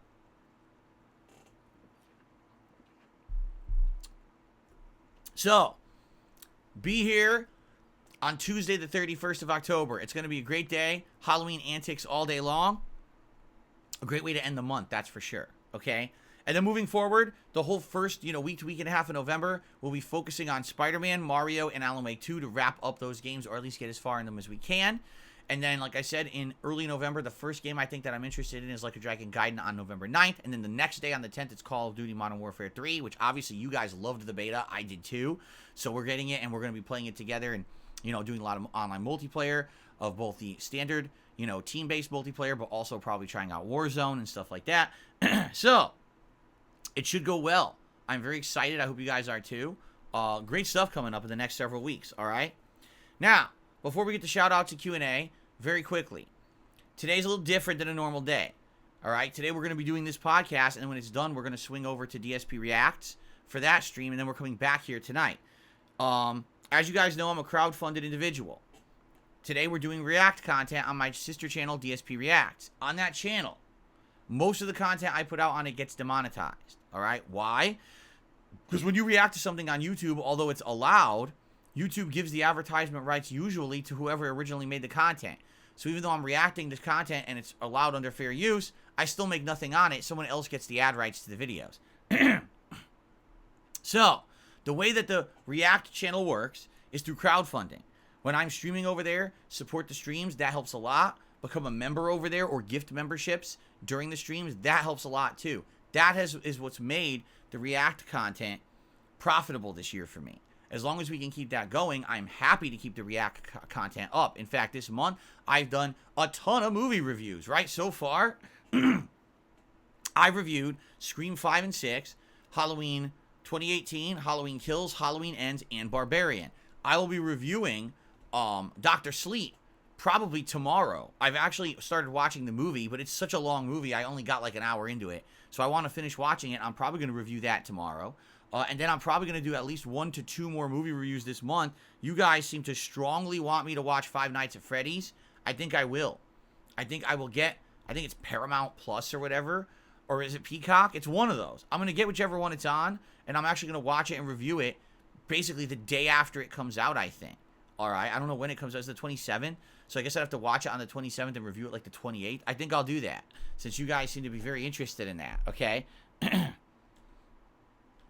So, be here on Tuesday the 31st of October. It's going to be a great day. Halloween antics all day long. A great way to end the month, that's for sure. Okay? And then moving forward, the whole first, week to week and a half of November, we'll be focusing on Spider-Man, Mario, and Alan Wake 2 to wrap up those games, or at least get as far in them as we can. And then, like I said, in early November, the first game I think that I'm interested in is Like a Dragon Gaiden on November 9th. And then the next day on the 10th, it's Call of Duty Modern Warfare 3, which obviously you guys loved the beta. I did too. So we're getting it, and we're going to be playing it together and, doing a lot of online multiplayer of both the standard, team-based multiplayer, but also probably trying out Warzone and stuff like that. So it should go well. I'm very excited. I hope you guys are too. Great stuff coming up in the next several weeks, all right? Now, before we get to shout-outs and Q&A, very quickly, today's a little different than a normal day, all right? Today we're going to be doing this podcast, and then when it's done, we're going to swing over to DSP Reacts for that stream, and then we're coming back here tonight. As you guys know, I'm a crowd-funded individual. Today we're doing React content on my sister channel, DSP Reacts. On that channel, most of the content I put out on it gets demonetized, all right? Why? Because when you react to something on YouTube, although it's allowed, YouTube gives the advertisement rights usually to whoever originally made the content. So even though I'm reacting to content and it's allowed under fair use, I still make nothing on it. Someone else gets the ad rights to the videos. So, the way that the React channel works is through crowdfunding. When I'm streaming over there, support the streams. That helps a lot. Become a member over there or gift memberships during the streams. That helps a lot too. That is what's made the React content profitable this year for me. As long as we can keep that going, I'm happy to keep the React content up. In fact, this month, I've done a ton of movie reviews, right? So far, I've reviewed Scream 5 and 6, Halloween 2018, Halloween Kills, Halloween Ends, and Barbarian. I will be reviewing Dr. Sleep probably tomorrow. I've actually started watching the movie, but it's such a long movie, I only got like an hour into it. So I want to finish watching it. I'm probably going to review that tomorrow. And then I'm probably going to do at least 1 to 2 more movie reviews this month. You guys seem to strongly want me to watch Five Nights at Freddy's. I think I will. I think I will get, I think it's Paramount Plus or whatever. Or is it Peacock? It's one of those. I'm going to get whichever one it's on. And I'm actually going to watch it and review it basically the day after it comes out, I think. All right. I don't know when it comes out. It's the 27th. So I guess I'd have to watch it on the 27th and review it like the 28th. I think I'll do that since you guys seem to be very interested in that. Okay.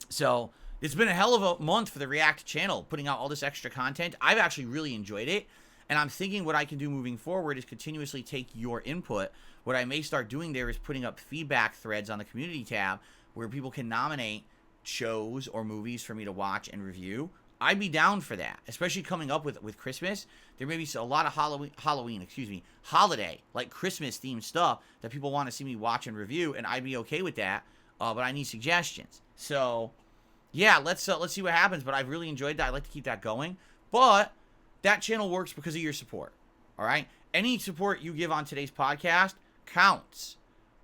So, it's been a hell of a month for the React channel, putting out all this extra content. I've actually really enjoyed it, and I'm thinking what I can do moving forward is continuously take your input. What I may start doing there is putting up feedback threads on the community tab where people can nominate shows or movies for me to watch and review. I'd be down for that, especially coming up with Christmas. There may be a lot of holiday, like Christmas-themed stuff that people want to see me watch and review, and I'd be okay with that, but I need suggestions. So, yeah, let's see what happens. But I've really enjoyed that. I'd like to keep that going. But that channel works because of your support. All right? Any support you give on today's podcast counts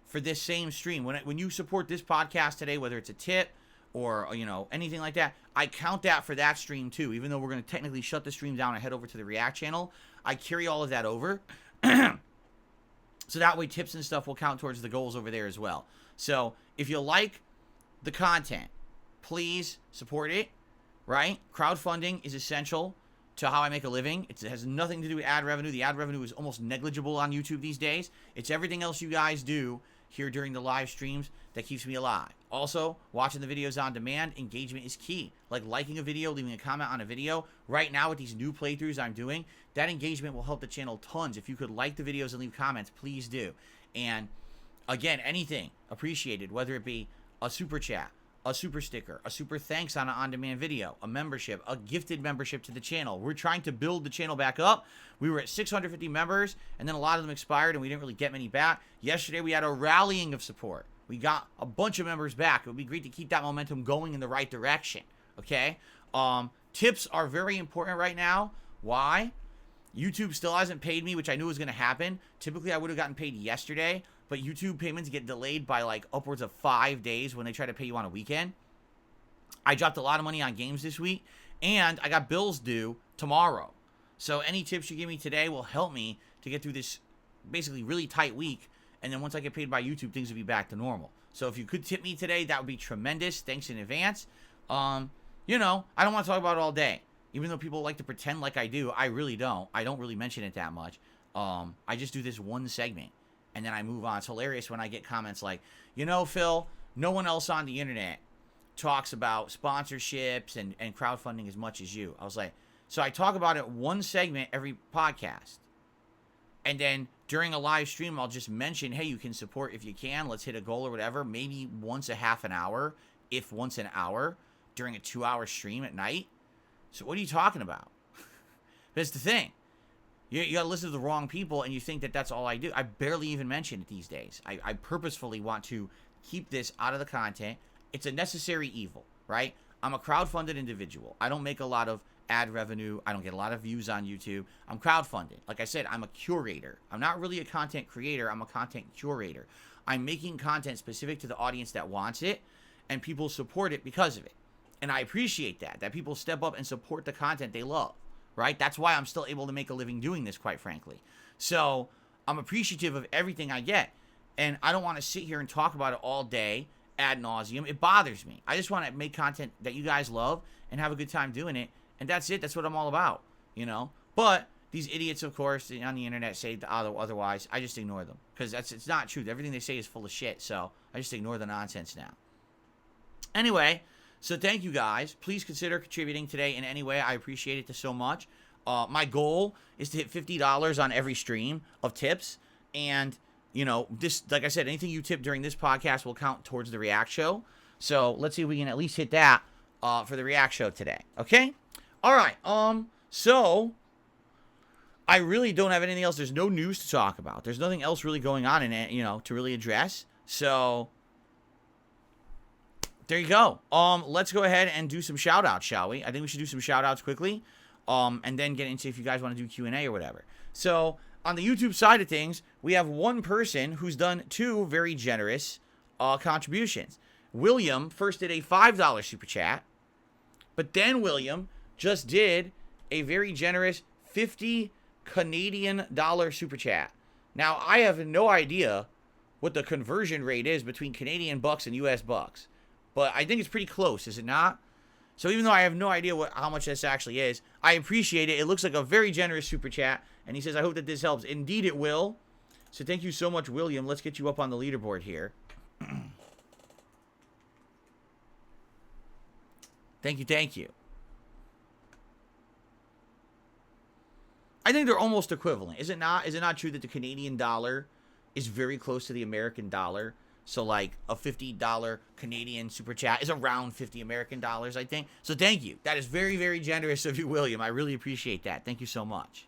for this same stream. When you support this podcast today, whether it's a tip or, anything like that, I count that for that stream too. Even though we're going to technically shut the stream down and head over to the React channel, I carry all of that over. So that way tips and stuff will count towards the goals over there as well. So if you like the content, please support it, right? Crowdfunding is essential to how I make a living. It has nothing to do with ad revenue. The ad revenue is almost negligible on YouTube these days. It's everything else you guys do here during the live streams that keeps me alive. Also, watching the videos on demand, engagement is key. Like liking a video, leaving a comment on a video. Right now with these new playthroughs I'm doing, that engagement will help the channel tons. If you could like the videos and leave comments, please do. And again, anything appreciated, whether it be a super chat, a super sticker, a super thanks on an on-demand video, a membership, a gifted membership to the channel. We're trying to build the channel back up. We were at 650 members, and then a lot of them expired, and we didn't really get many back. Yesterday, we had a rallying of support. We got a bunch of members back. It would be great to keep that momentum going in the right direction, okay? Tips are very important right now. Why? YouTube still hasn't paid me, which I knew was going to happen. Typically, I would have gotten paid yesterday, but YouTube payments get delayed by like upwards of 5 days when they try to pay you on a weekend. I dropped a lot of money on games this week, and I got bills due tomorrow. So any tips you give me today will help me to get through this basically really tight week, and then once I get paid by YouTube, things will be back to normal. So if you could tip me today, that would be tremendous. Thanks in advance. I don't want to talk about it all day. Even though people like to pretend like I do, I really don't. I don't really mention it that much. I just do this one segment, and then I move on. It's hilarious when I get comments like, Phil, no one else on the internet talks about sponsorships and crowdfunding as much as you. I was like, so I talk about it one segment every podcast. And then during a live stream, I'll just mention, hey, you can support if you can. Let's hit a goal or whatever. Maybe once a half an hour, if once an hour, during a 2-hour stream at night. So what are you talking about? That's the thing. You got to listen to the wrong people, and you think that that's all I do. I barely even mention it these days. I purposefully want to keep this out of the content. It's a necessary evil, right? I'm a crowdfunded individual. I don't make a lot of ad revenue. I don't get a lot of views on YouTube. I'm crowdfunded. Like I said, I'm a curator. I'm not really a content creator. I'm a content curator. I'm making content specific to the audience that wants it, and people support it because of it. And I appreciate that people step up and support the content they love, right? That's why I'm still able to make a living doing this, quite frankly. So I'm appreciative of everything I get, and I don't want to sit here and talk about it all day ad nauseum. It bothers me. I just want to make content that you guys love and have a good time doing it, and that's it. That's what I'm all about, you know? But these idiots, of course, on the internet say otherwise. I just ignore them because it's not true. Everything they say is full of shit, so I just ignore the nonsense now. Anyway, so thank you guys. Please consider contributing today in any way. I appreciate it so much. My goal is to hit $50 on every stream of tips. And, you know, this, like I said, anything you tip during this podcast will count towards the React Show. So let's see if we can at least hit that for the React Show today. Okay? All right. So I really don't have anything else. There's no news to talk about. There's nothing else really going on in it, you know, to really address. So there you go. Let's go ahead and do some shout-outs, shall we? I think we should do some shout-outs quickly, and then get into if you guys want to do Q&A or whatever. So on the YouTube side of things, we have one person who's done 2 very generous contributions. William first did a $5 super chat, but then William just did a very generous 50 Canadian dollar super chat. Now, I have no idea what the conversion rate is between Canadian bucks and US bucks. But I think it's pretty close, is it not? So even though I have no idea how much this actually is, I appreciate it. It looks like a very generous super chat. And he says, I hope that this helps. Indeed it will. So thank you so much, William. Let's get you up on the leaderboard here. Thank you, thank you. I think they're almost equivalent. Is it not? Is it not true that the Canadian dollar is very close to the American dollar? So, like, a $50 Canadian super chat is around 50 American dollars, I think. So, thank you. That is very, very generous of you, William. I really appreciate that. Thank you so much.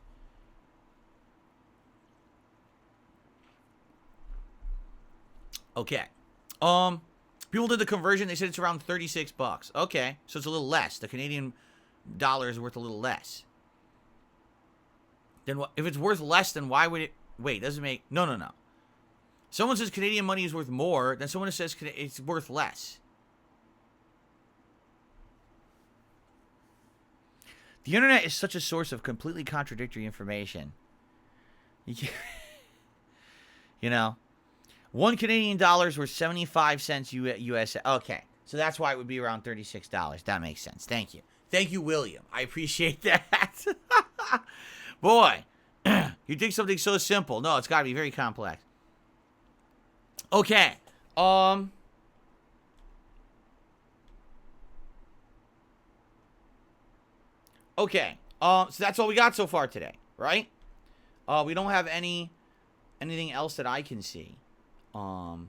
Okay. People did the conversion. They said it's around 36 bucks. Okay. So, it's a little less. The Canadian dollar is worth a little less. Then, if it's worth less, then why would it... Wait, doesn't make... No. Someone says Canadian money is worth more, then someone says it's worth less. The internet is such a source of completely contradictory information. You know, 1 Canadian dollar is worth 75 cents US. Okay, so that's why it would be around $36. That makes sense. Thank you. Thank you, William. I appreciate that. Boy, you think something so simple. No, it's got to be very complex. Okay. Okay. So that's all we got so far today, right? We don't have anything else that I can see. So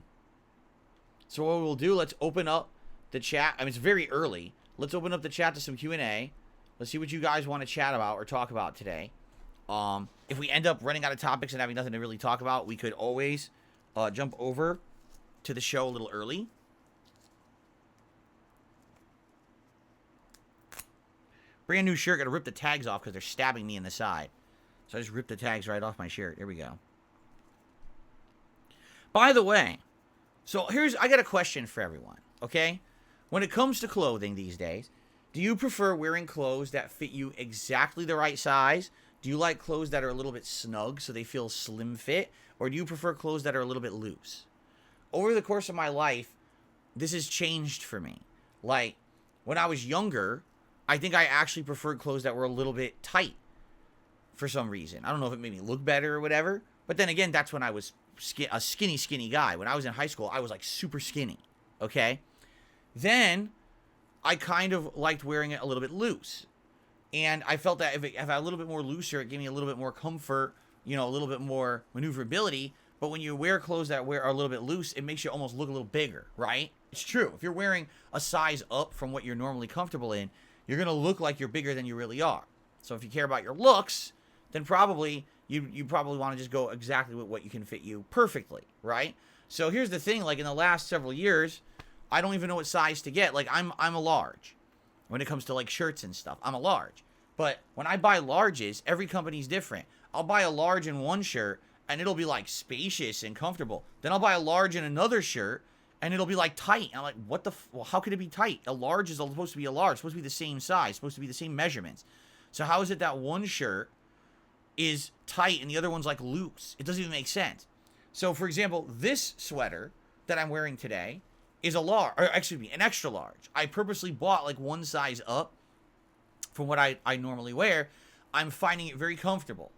what we'll do, let's open up the chat. I mean, it's very early. Let's open up the chat to some Q&A. Let's see what you guys want to chat about or talk about today. If we end up running out of topics and having nothing to really talk about, we could always jump over to the show a little early. Brand new shirt. Got to rip the tags off because they're stabbing me in the side. So I just ripped the tags right off my shirt. Here we go. By the way, so I got a question for everyone, okay? When it comes to clothing these days, do you prefer wearing clothes that fit you exactly the right size? Do you like clothes that are a little bit snug so they feel slim fit? Or do you prefer clothes that are a little bit loose? Over the course of my life, this has changed for me. Like, when I was younger, I think I actually preferred clothes that were a little bit tight for some reason. I don't know if it made me look better or whatever. But then again, that's when I was a skinny guy. When I was in high school, I was like super skinny. Okay? Then, I kind of liked wearing it a little bit loose. And I felt that if I had a little bit more looser, it gave me a little bit more comfort you know, a little bit more maneuverability. But when you wear clothes that are a little bit loose, it makes you almost look a little bigger, right? It's true. If you're wearing a size up from what you're normally comfortable in, you're going to look like you're bigger than you really are. So if you care about your looks, then probably you probably want to just go exactly with what you can fit you perfectly, right? So here's the thing, like in the last several years, I don't even know what size to get. Like I'm a large when it comes to like shirts and stuff. I'm a large. But when I buy larges, every company's different. I'll buy a large in one shirt and it'll be like spacious and comfortable. Then I'll buy a large in another shirt and it'll be like tight. And I'm like, what the well, how could it be tight? A large is supposed to be a large. It's supposed to be the same size, supposed to be the same measurements. So how is it that one shirt is tight and the other one's like loose? It doesn't even make sense. So for example, this sweater that I'm wearing today is a large, or excuse me, an extra large. I purposely bought like one size up from what I normally wear. I'm finding it very comfortable.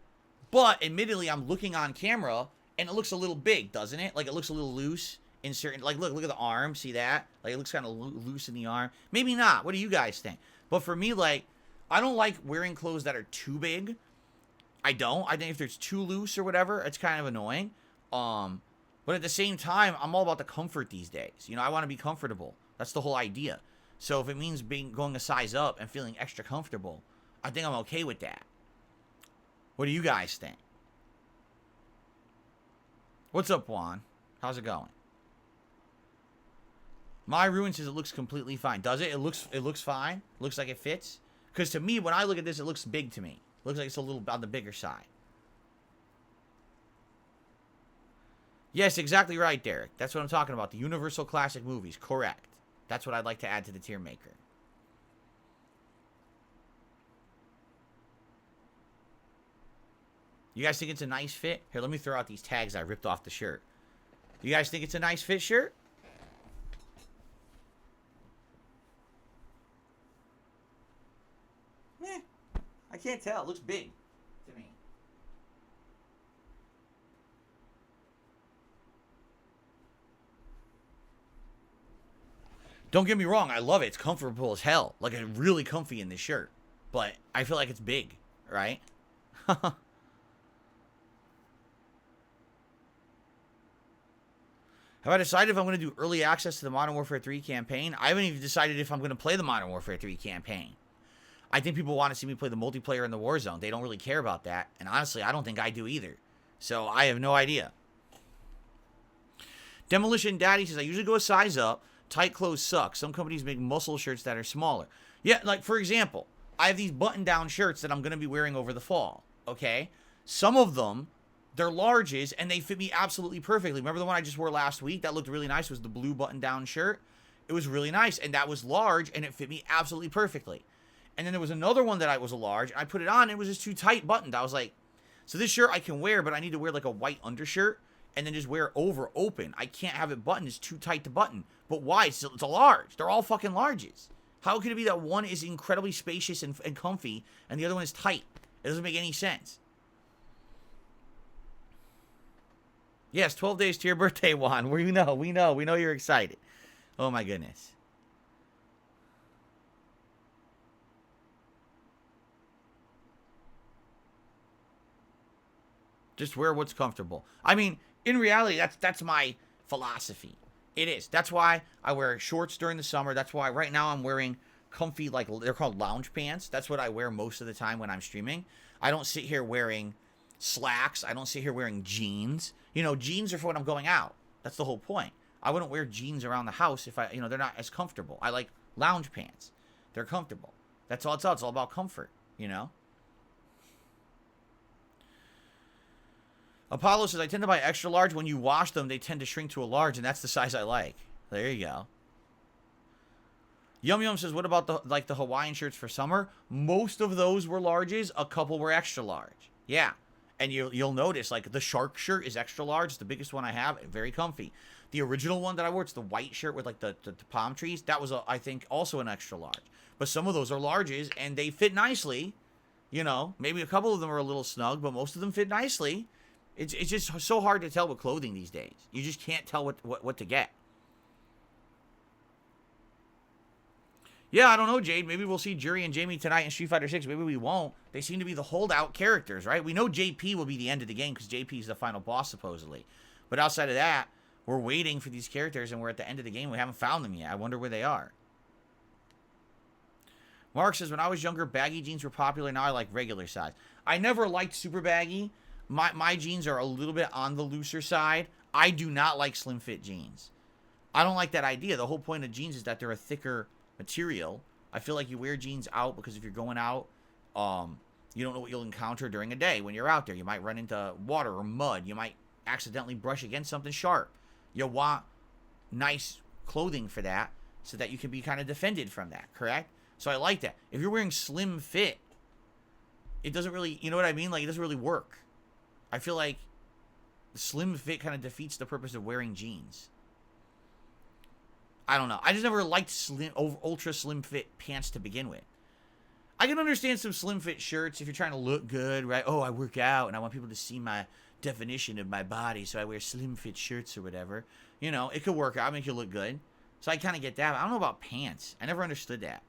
But admittedly, I'm looking on camera and it looks a little big, doesn't it? Like it looks a little loose in certain, like look at the arm, see that? Like it looks kind of loose in the arm. Maybe not. What do you guys think? But for me, like, I don't like wearing clothes that are too big. I don't. I think if there's too loose or whatever, it's kind of annoying. But at the same time, I'm all about the comfort these days. You know, I want to be comfortable. That's the whole idea. So if it means going a size up and feeling extra comfortable, I think I'm okay with that. What do you guys think? What's up, Juan? How's it going? My ruin says it looks completely fine. Does it? It looks fine. Looks like it fits. Because to me, when I look at this, it looks big to me. Looks like it's a little on the bigger side. Yes, exactly right, Derek. That's what I'm talking about. The Universal Classic movies. Correct. That's what I'd like to add to the tier maker. You guys think it's a nice fit? Here, let me throw out these tags I ripped off the shirt. You guys think it's a nice fit shirt? Eh, I can't tell. It looks big to me. Don't get me wrong. I love it. It's comfortable as hell. Like, it's really comfy in this shirt. But I feel like it's big, right? Have I decided if I'm going to do early access to the Modern Warfare 3 campaign? I haven't even decided if I'm going to play the Modern Warfare 3 campaign. I think people want to see me play the multiplayer in the Warzone. They don't really care about that. And honestly, I don't think I do either. So I have no idea. Demolition Daddy says, I usually go a size up. Tight clothes suck. Some companies make muscle shirts that are smaller. Yeah, like for example, I have these button-down shirts that I'm going to be wearing over the fall. Okay? Some of them, they're larges, and they fit me absolutely perfectly. Remember the one I just wore last week? That looked really nice. It was the blue button-down shirt. It was really nice, and that was large, and it fit me absolutely perfectly. And then there was another one that I was a large, and I put it on, and it was just too tight buttoned. I was like, so this shirt I can wear, but I need to wear like a white undershirt, and then just wear it over open. I can't have it buttoned. It's too tight to button. But why? It's a large. They're all fucking larges. How could it be that one is incredibly spacious and comfy, and the other one is tight? It doesn't make any sense. Yes, 12 days to your birthday, Juan. We know you're excited. Oh my goodness. Just wear what's comfortable. I mean, in reality, that's my philosophy. It is. That's why I wear shorts during the summer. That's why right now I'm wearing comfy, like, they're called lounge pants. That's what I wear most of the time when I'm streaming. I don't sit here wearing slacks. I don't sit here wearing jeans. You know, jeans are for when I'm going out. That's the whole point. I wouldn't wear jeans around the house if they're not as comfortable. I like lounge pants. They're comfortable. That's all it's all. It's all about comfort, you know? Apollo says, I tend to buy extra large. When you wash them, they tend to shrink to a large, and that's the size I like. There you go. Yum Yum says, what about the Hawaiian shirts for summer? Most of those were larges. A couple were extra large. Yeah. And you'll notice, like, the shark shirt is extra large. It's the biggest one I have. Very comfy. The original one that I wore, it's the white shirt with, like, the palm trees. That was, I think, also an extra large. But some of those are larges, and they fit nicely. You know, maybe a couple of them are a little snug, but most of them fit nicely. It's just so hard to tell with clothing these days. You just can't tell what to get. Yeah, I don't know, Jade. Maybe we'll see Jury and Jamie tonight in Street Fighter 6. Maybe we won't. They seem to be the holdout characters, right? We know JP will be the end of the game because JP is the final boss, supposedly. But outside of that, we're waiting for these characters, and we're at the end of the game. We haven't found them yet. I wonder where they are. Mark says, when I was younger, baggy jeans were popular. Now I like regular size. I never liked super baggy. My jeans are a little bit on the looser side. I do not like slim fit jeans. I don't like that idea. The whole point of jeans is that they're a thicker material. I feel like you wear jeans out because if you're going out, you don't know what you'll encounter during a day when you're out there. You might run into water or mud. You might accidentally brush against something sharp. You want nice clothing for that so that you can be kind of defended from that, correct? So I like that. If you're wearing slim fit, it doesn't really, you know what I mean? Like, it doesn't really work. I feel like the slim fit kind of defeats the purpose of wearing jeans. I don't know. I just never liked ultra slim fit pants to begin with. I can understand some slim fit shirts if you're trying to look good, right? Oh, I work out and I want people to see my definition of my body, so I wear slim fit shirts or whatever. You know, it could work out, make you look good. So I kind of get that. But I don't know about pants. I never understood that.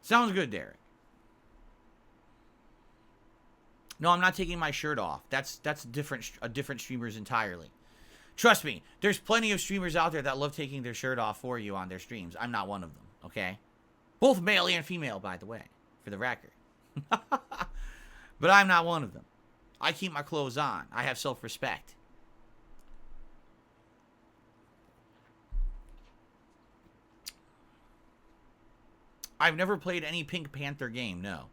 Sounds good, Derek. No, I'm not taking my shirt off. That's different streamers entirely. Trust me, there's plenty of streamers out there that love taking their shirt off for you on their streams. I'm not one of them, okay? Both male and female, by the way, for the record. But I'm not one of them. I keep my clothes on. I have self-respect. I've never played any Pink Panther game, no.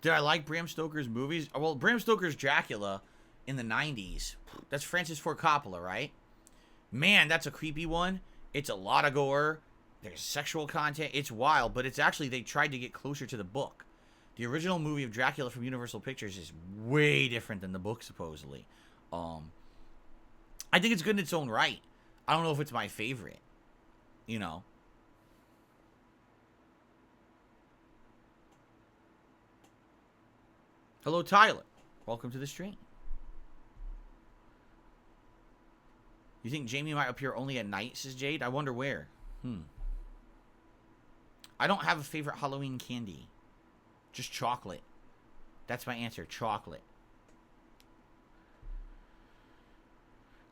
Did I like Bram Stoker's movies? Well, Bram Stoker's Dracula in the 90s. That's Francis Ford Coppola, right? Man, that's a creepy one. It's a lot of gore. There's sexual content. It's wild, but it's actually, they tried to get closer to the book. The original movie of Dracula from Universal Pictures is way different than the book, supposedly. I think it's good in its own right. I don't know if it's my favorite. You know. Hello, Tyler. Welcome to the stream. You think Jamie might appear only at night, says Jade? I wonder where. I don't have a favorite Halloween candy. Just chocolate. That's my answer. Chocolate.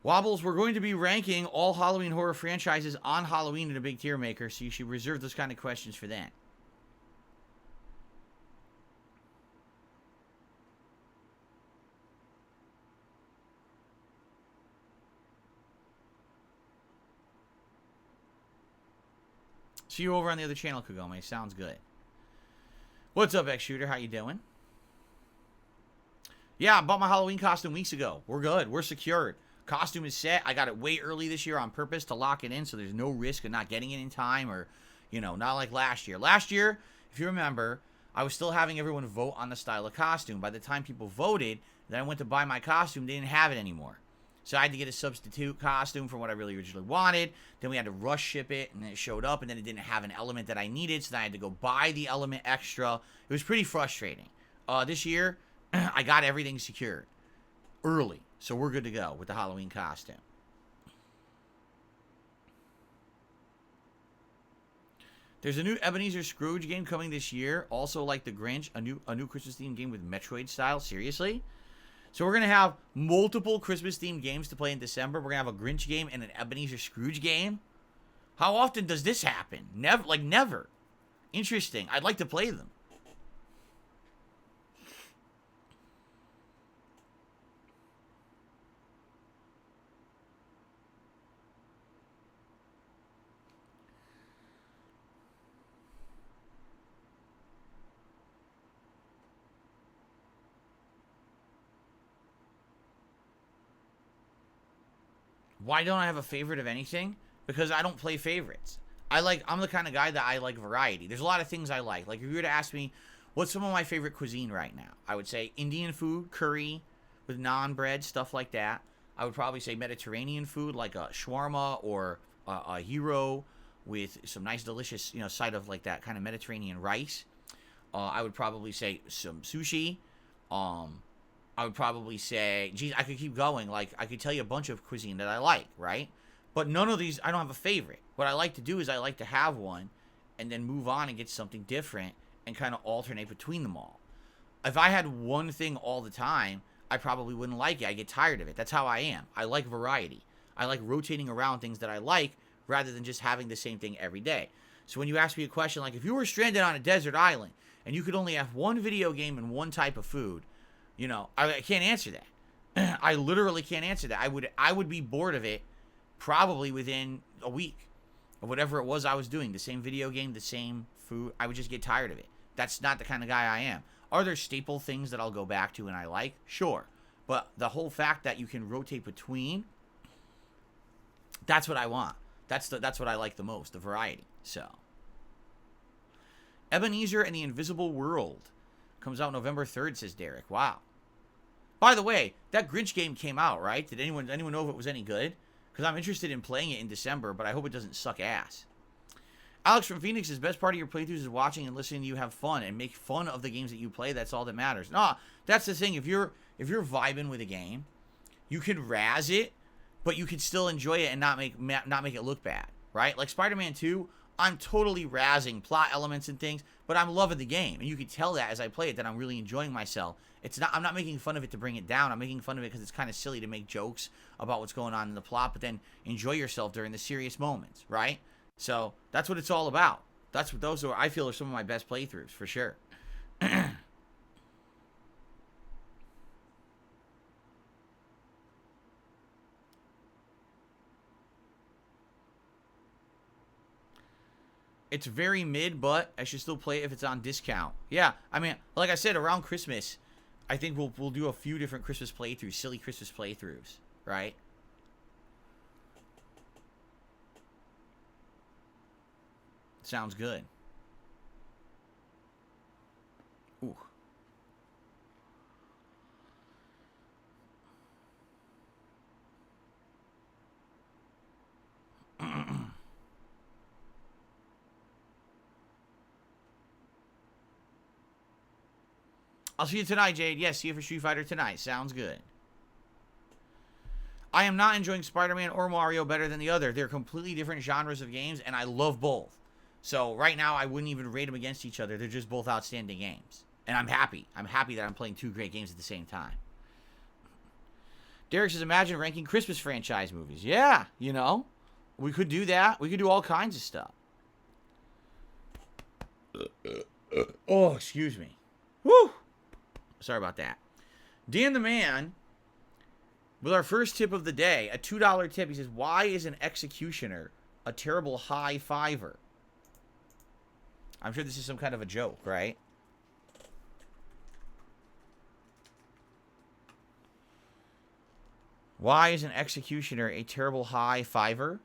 Wobbles, we're going to be ranking all Halloween horror franchises on Halloween in a big tier maker, so you should reserve those kind of questions for that. See you over on the other channel, Kagome. Sounds good. What's up, X-Shooter? How you doing? Yeah, I bought my Halloween costume weeks ago. We're good. We're secured. Costume is set. I got it way early this year on purpose to lock it in, so there's no risk of not getting it in time or, you know, not like last year. Last year, if you remember, I was still having everyone vote on the style of costume. By the time people voted, then I went to buy my costume. They didn't have it anymore. So I had to get a substitute costume for what I really originally wanted. Then we had to rush ship it, and then it showed up, and then it didn't have an element that I needed, so then I had to go buy the element extra. It was pretty frustrating. This year, I got everything secured early, so we're good to go with the Halloween costume. There's a new Ebenezer Scrooge game coming this year, also like The Grinch, a new Christmas-themed game with Metroid style. Seriously? So we're going to have multiple Christmas-themed games to play in December. We're going to have a Grinch game and an Ebenezer Scrooge game. How often does this happen? Never. Like, never. Interesting. I'd like to play them. Why don't I have a favorite of anything? Because I don't play favorites. I'm the kind of guy that I like variety. There's a lot of things I like. Like if you were to ask me, what's some of my favorite cuisine right now? I would say Indian food, curry with naan bread, stuff like that. I would probably say Mediterranean food like a shawarma or a gyro with some nice delicious, side of like that kind of Mediterranean rice. I would probably say some sushi. I would probably say, geez, I could keep going. Like, I could tell you a bunch of cuisine that I like, right? But none of these, I don't have a favorite. What I like to do is I like to have one and then move on and get something different and kind of alternate between them all. If I had one thing all the time, I probably wouldn't like it. I get tired of it. That's how I am. I like variety. I like rotating around things that I like rather than just having the same thing every day. So when you ask me a question like, if you were stranded on a desert island and you could only have one video game and one type of food, I can't answer that. I literally can't answer that. I would be bored of it probably within a week of whatever it was I was doing. The same video game, the same food. I would just get tired of it. That's not the kind of guy I am. Are there staple things that I'll go back to and I like? Sure. But the whole fact that you can rotate between, that's what I want. That's what I like the most, the variety. So, Ebenezer and the Invisible World comes out November 3rd, says Derek. Wow. By the way, that Grinch game came out, right? Did anyone know if it was any good? Because I'm interested in playing it in December, but I hope it doesn't suck ass. Alex from Phoenix says, best part of your playthroughs is watching and listening to you have fun and make fun of the games that you play. That's all that matters. No, that's the thing. If you're vibing with a game, you can razz it, but you can still enjoy it and not make it look bad, right? Like Spider-Man 2, I'm totally razzing plot elements and things, but I'm loving the game, and you can tell that as I play it that I'm really enjoying myself. I'm not making fun of it to bring it down. I'm making fun of it because it's kind of silly to make jokes about what's going on in the plot, but then enjoy yourself during the serious moments, right? So that's what it's all about. Those I feel are some of my best playthroughs for sure. It's very mid, but I should still play it if it's on discount. Yeah, I mean, like I said, around Christmas, I think we'll do a few different Christmas playthroughs, silly Christmas playthroughs, right? Sounds good. Ooh. I'll see you tonight, Jade. Yes, see you for Street Fighter tonight. Sounds good. I am not enjoying Spider-Man or Mario better than the other. They're completely different genres of games, and I love both. So right now, I wouldn't even rate them against each other. They're just both outstanding games. And I'm happy. I'm happy that I'm playing two great games at the same time. Derek says, imagine ranking Christmas franchise movies. Yeah, we could do that. We could do all kinds of stuff. Oh, excuse me. Woo! Sorry about that. Dan the Man, with our first tip of the day, a $2 tip. He says, why is an executioner a terrible high fiver? I'm sure this is some kind of a joke, right? Why is an executioner a terrible high fiver?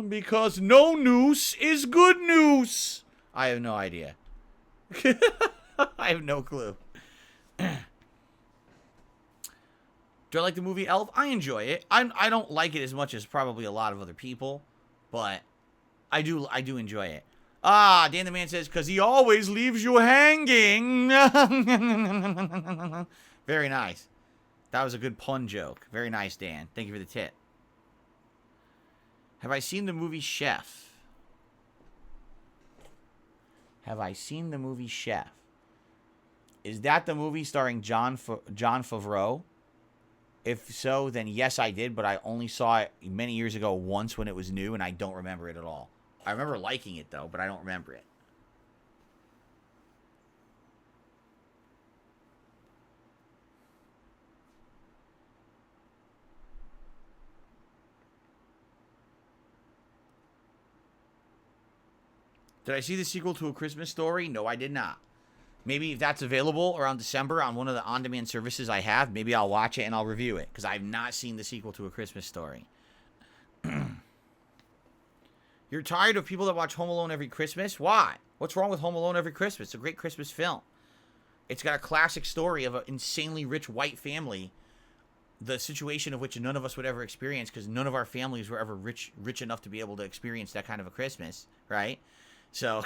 Because no noose is good news. I have no idea. I have no clue. Do I like the movie Elf? I enjoy it. I don't like it as much as probably a lot of other people, but I do enjoy it. Ah, Dan the Man says, because he always leaves you hanging. Very nice. That was a good pun joke. Very nice, Dan. Thank you for the tip. Have I seen the movie Chef? Have I seen the movie Chef? Is that the movie starring John Favreau? If so, then yes, I did, but I only saw it many years ago once when it was new, and I don't remember it at all. I remember liking it, though, but I don't remember it. Did I see the sequel to A Christmas Story? No, I did not. Maybe if that's available around December on one of the on-demand services I have, maybe I'll watch it and I'll review it, because I've not seen the sequel to A Christmas Story. You're tired of people that watch Home Alone every Christmas? Why? What's wrong with Home Alone every Christmas? It's a great Christmas film. It's got a classic story of an insanely rich white family, the situation of which none of us would ever experience, because none of our families were ever rich enough to be able to experience that kind of a Christmas, right? So,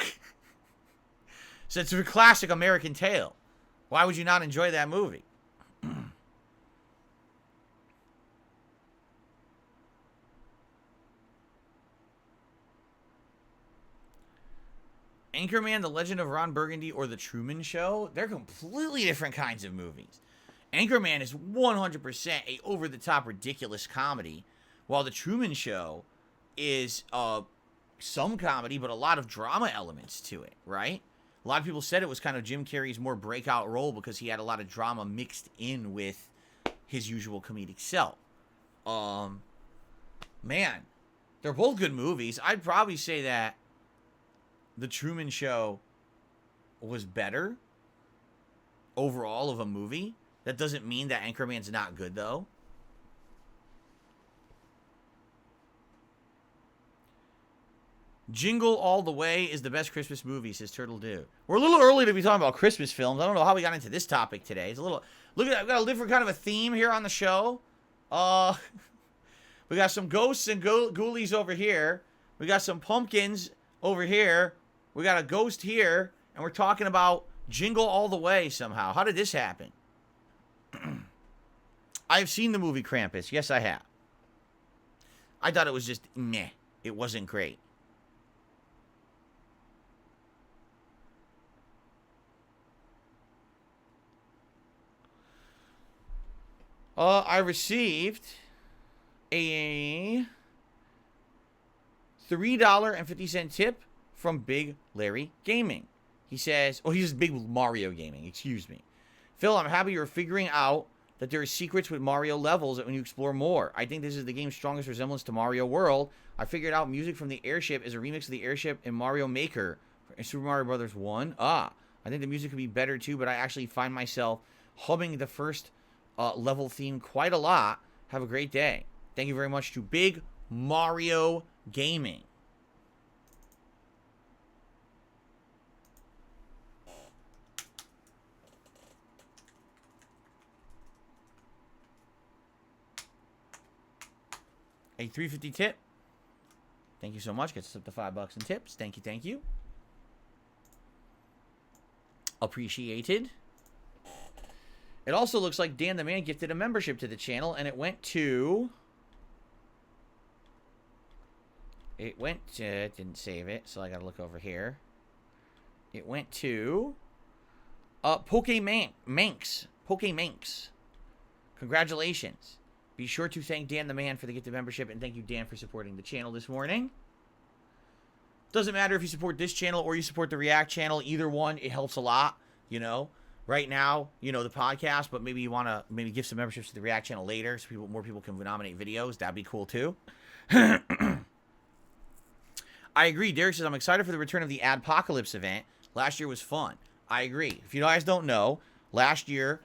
so it's a classic American tale. Why would you not enjoy that movie? Anchorman, The Legend of Ron Burgundy, or The Truman Show, they're completely different kinds of movies. Anchorman is 100% a over-the-top ridiculous comedy, while The Truman Show is some comedy, but a lot of drama elements to it, right? A lot of people said it was kind of Jim Carrey's more breakout role because he had a lot of drama mixed in with his usual comedic self. Man, they're both good movies. I'd probably say that The Truman Show was better overall of a movie. That doesn't mean that Anchorman's not good, though. Jingle All the Way is the best Christmas movie, says Turtle Dude. We're a little early to be talking about Christmas films. I don't know how we got into this topic today. It's a little... Look at that. We've got a different kind of a theme here on the show. We got some ghosts and ghoulies over here. We got some pumpkins over here. We got a ghost here. And we're talking about Jingle All the Way somehow. How did this happen? I've seen the movie Krampus. Yes, I have. I thought it was just meh. It wasn't great. I received a $3.50 tip from Big Larry Gaming. He says, oh, he's Big Mario Gaming, excuse me. Phil, I'm happy you're figuring out that there are secrets with Mario levels that when you explore more. I think this is the game's strongest resemblance to Mario World. I figured out music from the airship is a remix of the airship in Mario Maker in Super Mario Bros. 1. I think the music could be better too, but I actually find myself humming the first level theme quite a lot. Have a great day. Thank you very much to Big Mario Gaming. A $3.50 tip. Thank you so much. Gets us up to $5 in tips. Thank you, thank you. Appreciated. It also looks like Dan the Man gifted a membership to the channel, and it went to... It didn't save it, so I gotta look over here. It went to... Pokemanx. Congratulations. Be sure to thank Dan the Man for the gifted membership, and thank you, Dan, for supporting the channel this morning. Doesn't matter if you support this channel or you support the React channel. Either one, it helps a lot, you know. Right now, you know, the podcast, but maybe you want to maybe give some memberships to the React channel later so more people can nominate videos. That'd be cool, too. I agree. Derek says, I'm excited for the return of the Adpocalypse event. Last year was fun. I agree. If you guys don't know, last year...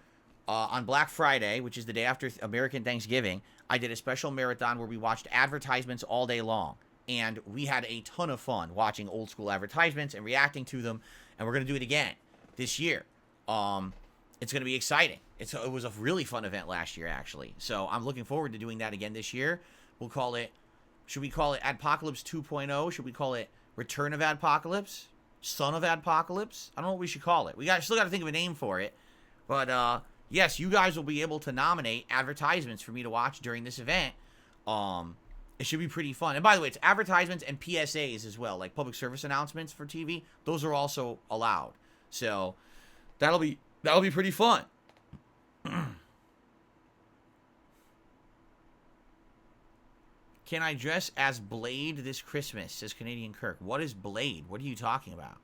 on Black Friday, which is the day after American Thanksgiving, I did a special marathon where we watched advertisements all day long. And we had a ton of fun watching old school advertisements and reacting to them. And we're going to do it again this year. It's going to be exciting. It was a really fun event last year, actually. So I'm looking forward to doing that again this year. We'll call it, should we call it Adpocalypse 2.0? Should we call it Return of Adpocalypse? Son of Adpocalypse? I don't know what we should call it. Still got to think of a name for it. But, yes, you guys will be able to nominate advertisements for me to watch during this event. It should be pretty fun. And by the way, it's advertisements and PSAs as well, like public service announcements for TV. Those are also allowed. So that'll be pretty fun. Can I dress as Blade this Christmas, says Canadian Kirk. What is Blade? What are you talking about?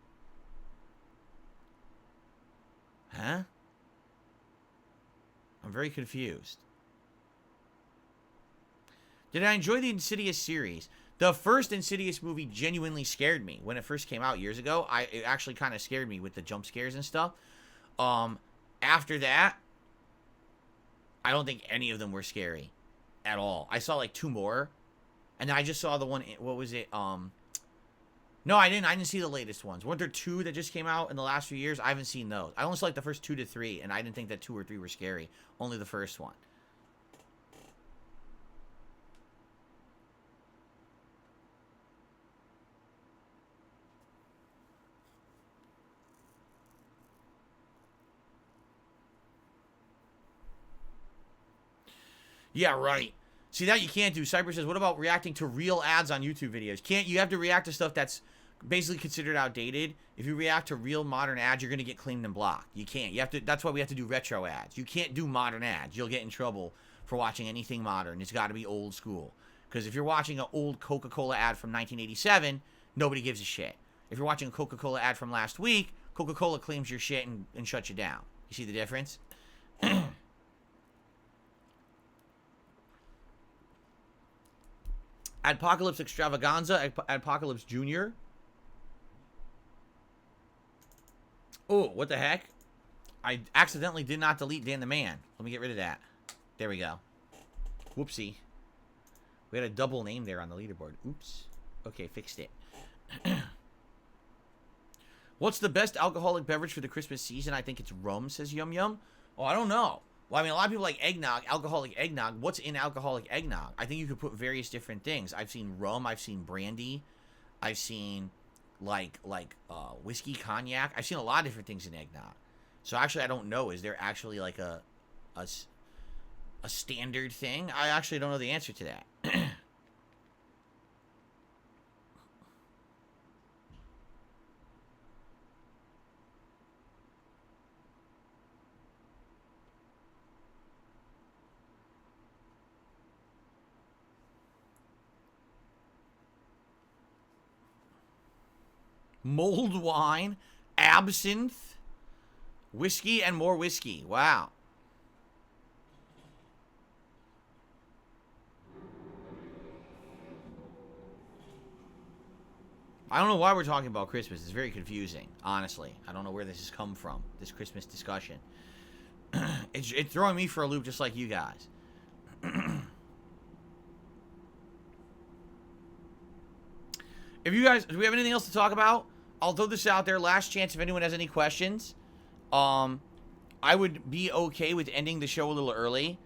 Huh? I'm very confused. Did I enjoy the Insidious series? The first Insidious movie genuinely scared me when it first came out years ago. It actually kind of scared me with the jump scares and stuff. After that, I don't think any of them were scary at all. I saw like 2 more, and I just saw the one. What was it? No, I didn't see the latest ones. Weren't there 2 that just came out in the last few years? I haven't seen those. I only saw like the first 2 to 3, and I didn't think that 2 or 3 were scary. Only the first one. Yeah, right. See, that you can't do. Cyber says, what about reacting to real ads on YouTube videos? You have to react to stuff that's basically considered outdated. If you react to real modern ads, you're going to get claimed and blocked. You can't. You have to. That's why we have to do retro ads. You can't do modern ads. You'll get in trouble for watching anything modern. It's got to be old school. Because if you're watching an old Coca-Cola ad from 1987, nobody gives a shit. If you're watching a Coca-Cola ad from last week, Coca-Cola claims your shit and shuts you down. You see the difference? Apocalypse Extravaganza, Apocalypse Jr. Oh, what the heck? I accidentally did not delete Dan the Man. Let me get rid of that. There we go. Whoopsie. We had a double name there on the leaderboard. Oops. Okay, fixed it. What's the best alcoholic beverage for the Christmas season? I think it's rum, says Yum Yum. Oh, I don't know. Well, I mean, a lot of people like eggnog, alcoholic eggnog. What's in alcoholic eggnog? I think you could put various different things. I've seen rum. I've seen brandy. I've seen, like whiskey, cognac. I've seen a lot of different things in eggnog. So, actually, I don't know. Is there actually, like, a standard thing? I actually don't know the answer to that. Mulled wine, absinthe, whiskey, and more whiskey. Wow. I don't know why we're talking about Christmas. It's very confusing, honestly. I don't know where this has come from, this Christmas discussion. It's throwing me for a loop just like you guys. If you guys, do we have anything else to talk about? I'll throw this out there. Last chance if anyone has any questions. I would be okay with ending the show a little early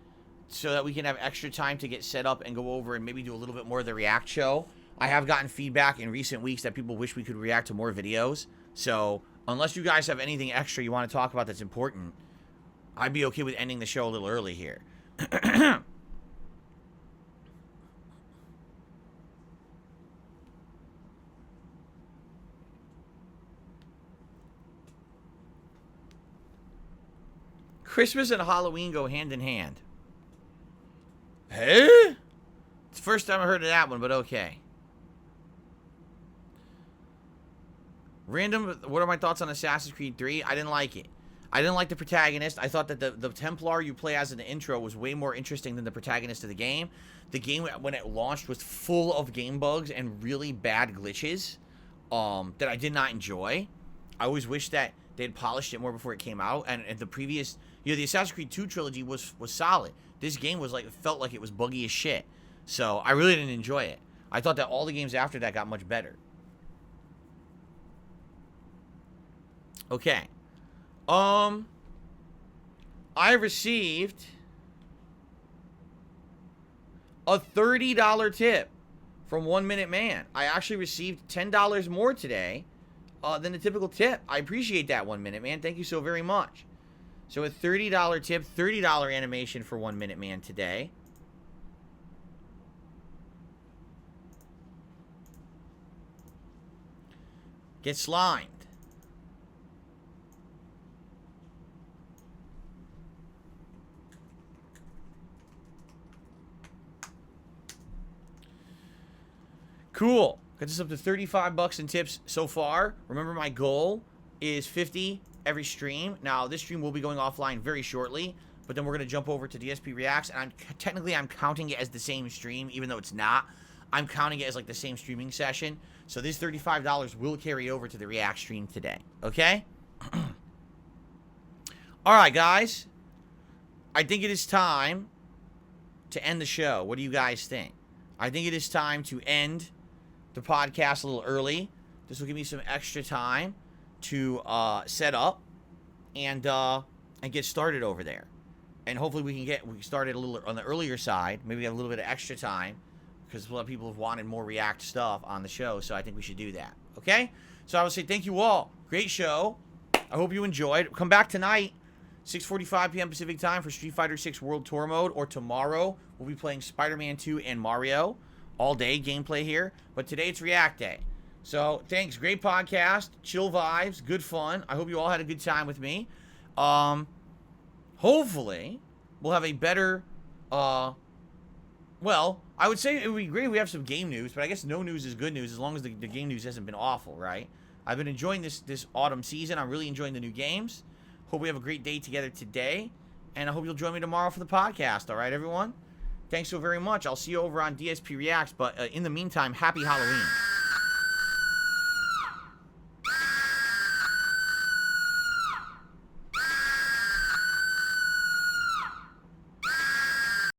so that we can have extra time to get set up and go over and maybe do a little bit more of the React show. I have gotten feedback in recent weeks that people wish we could react to more videos. So, unless you guys have anything extra you want to talk about that's important, I'd be okay with ending the show a little early here. Christmas and Halloween go hand in hand. Hey? It's the first time I heard of that one, but okay. Random, what are my thoughts on Assassin's Creed 3? I didn't like it. I didn't like the protagonist. I thought that the Templar you play as in the intro was way more interesting than the protagonist of the game. The game, when it launched, was full of game bugs and really bad glitches that I did not enjoy. I always wish that they'd polished it more before it came out. And the previous, the Assassin's Creed 2 trilogy was solid. This game was felt like it was buggy as shit. So I really didn't enjoy it. I thought that all the games after that got much better. Okay. I received a $30 tip from 1 Minute Man. I actually received $10 more today than the typical tip. I appreciate that, 1 Minute Man. Thank you so very much. So a $30 tip, $30 animation for 1 Minute Man today. Get slimed. Cool. Got this up to 35 bucks in tips so far. Remember, my goal is 50 every stream. Now, this stream will be going offline very shortly, but then we're going to jump over to DSP Reacts, and I'm counting it as the same stream, even though it's not. I'm counting it as the same streaming session. So this $35 will carry over to the React stream today. Okay? All right, guys. I think it is time to end the show. What do you guys think? I think it is time to end the podcast a little early. This will give me some extra time to set up and get started over there. And hopefully we can start it a little on the earlier side. Maybe we have a little bit of extra time because a lot of people have wanted more React stuff on the show. So I think we should do that. Okay? So I would say thank you all. Great show. I hope you enjoyed. Come back tonight, 6:45 p.m. Pacific time for Street Fighter 6 World Tour Mode. Or tomorrow, we'll be playing Spider-Man 2 and Mario. All day gameplay here. But today it's React Day. So thanks. Great podcast. Chill vibes. Good fun. I hope you all had a good time with me. Hopefully, we'll have a better, well, I would say it would be great if we have some game news, but I guess no news is good news as long as the game news hasn't been awful, right? I've been enjoying this autumn season. I'm really enjoying the new games. Hope we have a great day together today, and I hope you'll join me tomorrow for the podcast, all right, everyone? Thanks so very much. I'll see you over on DSP Reacts, but in the meantime, happy Halloween.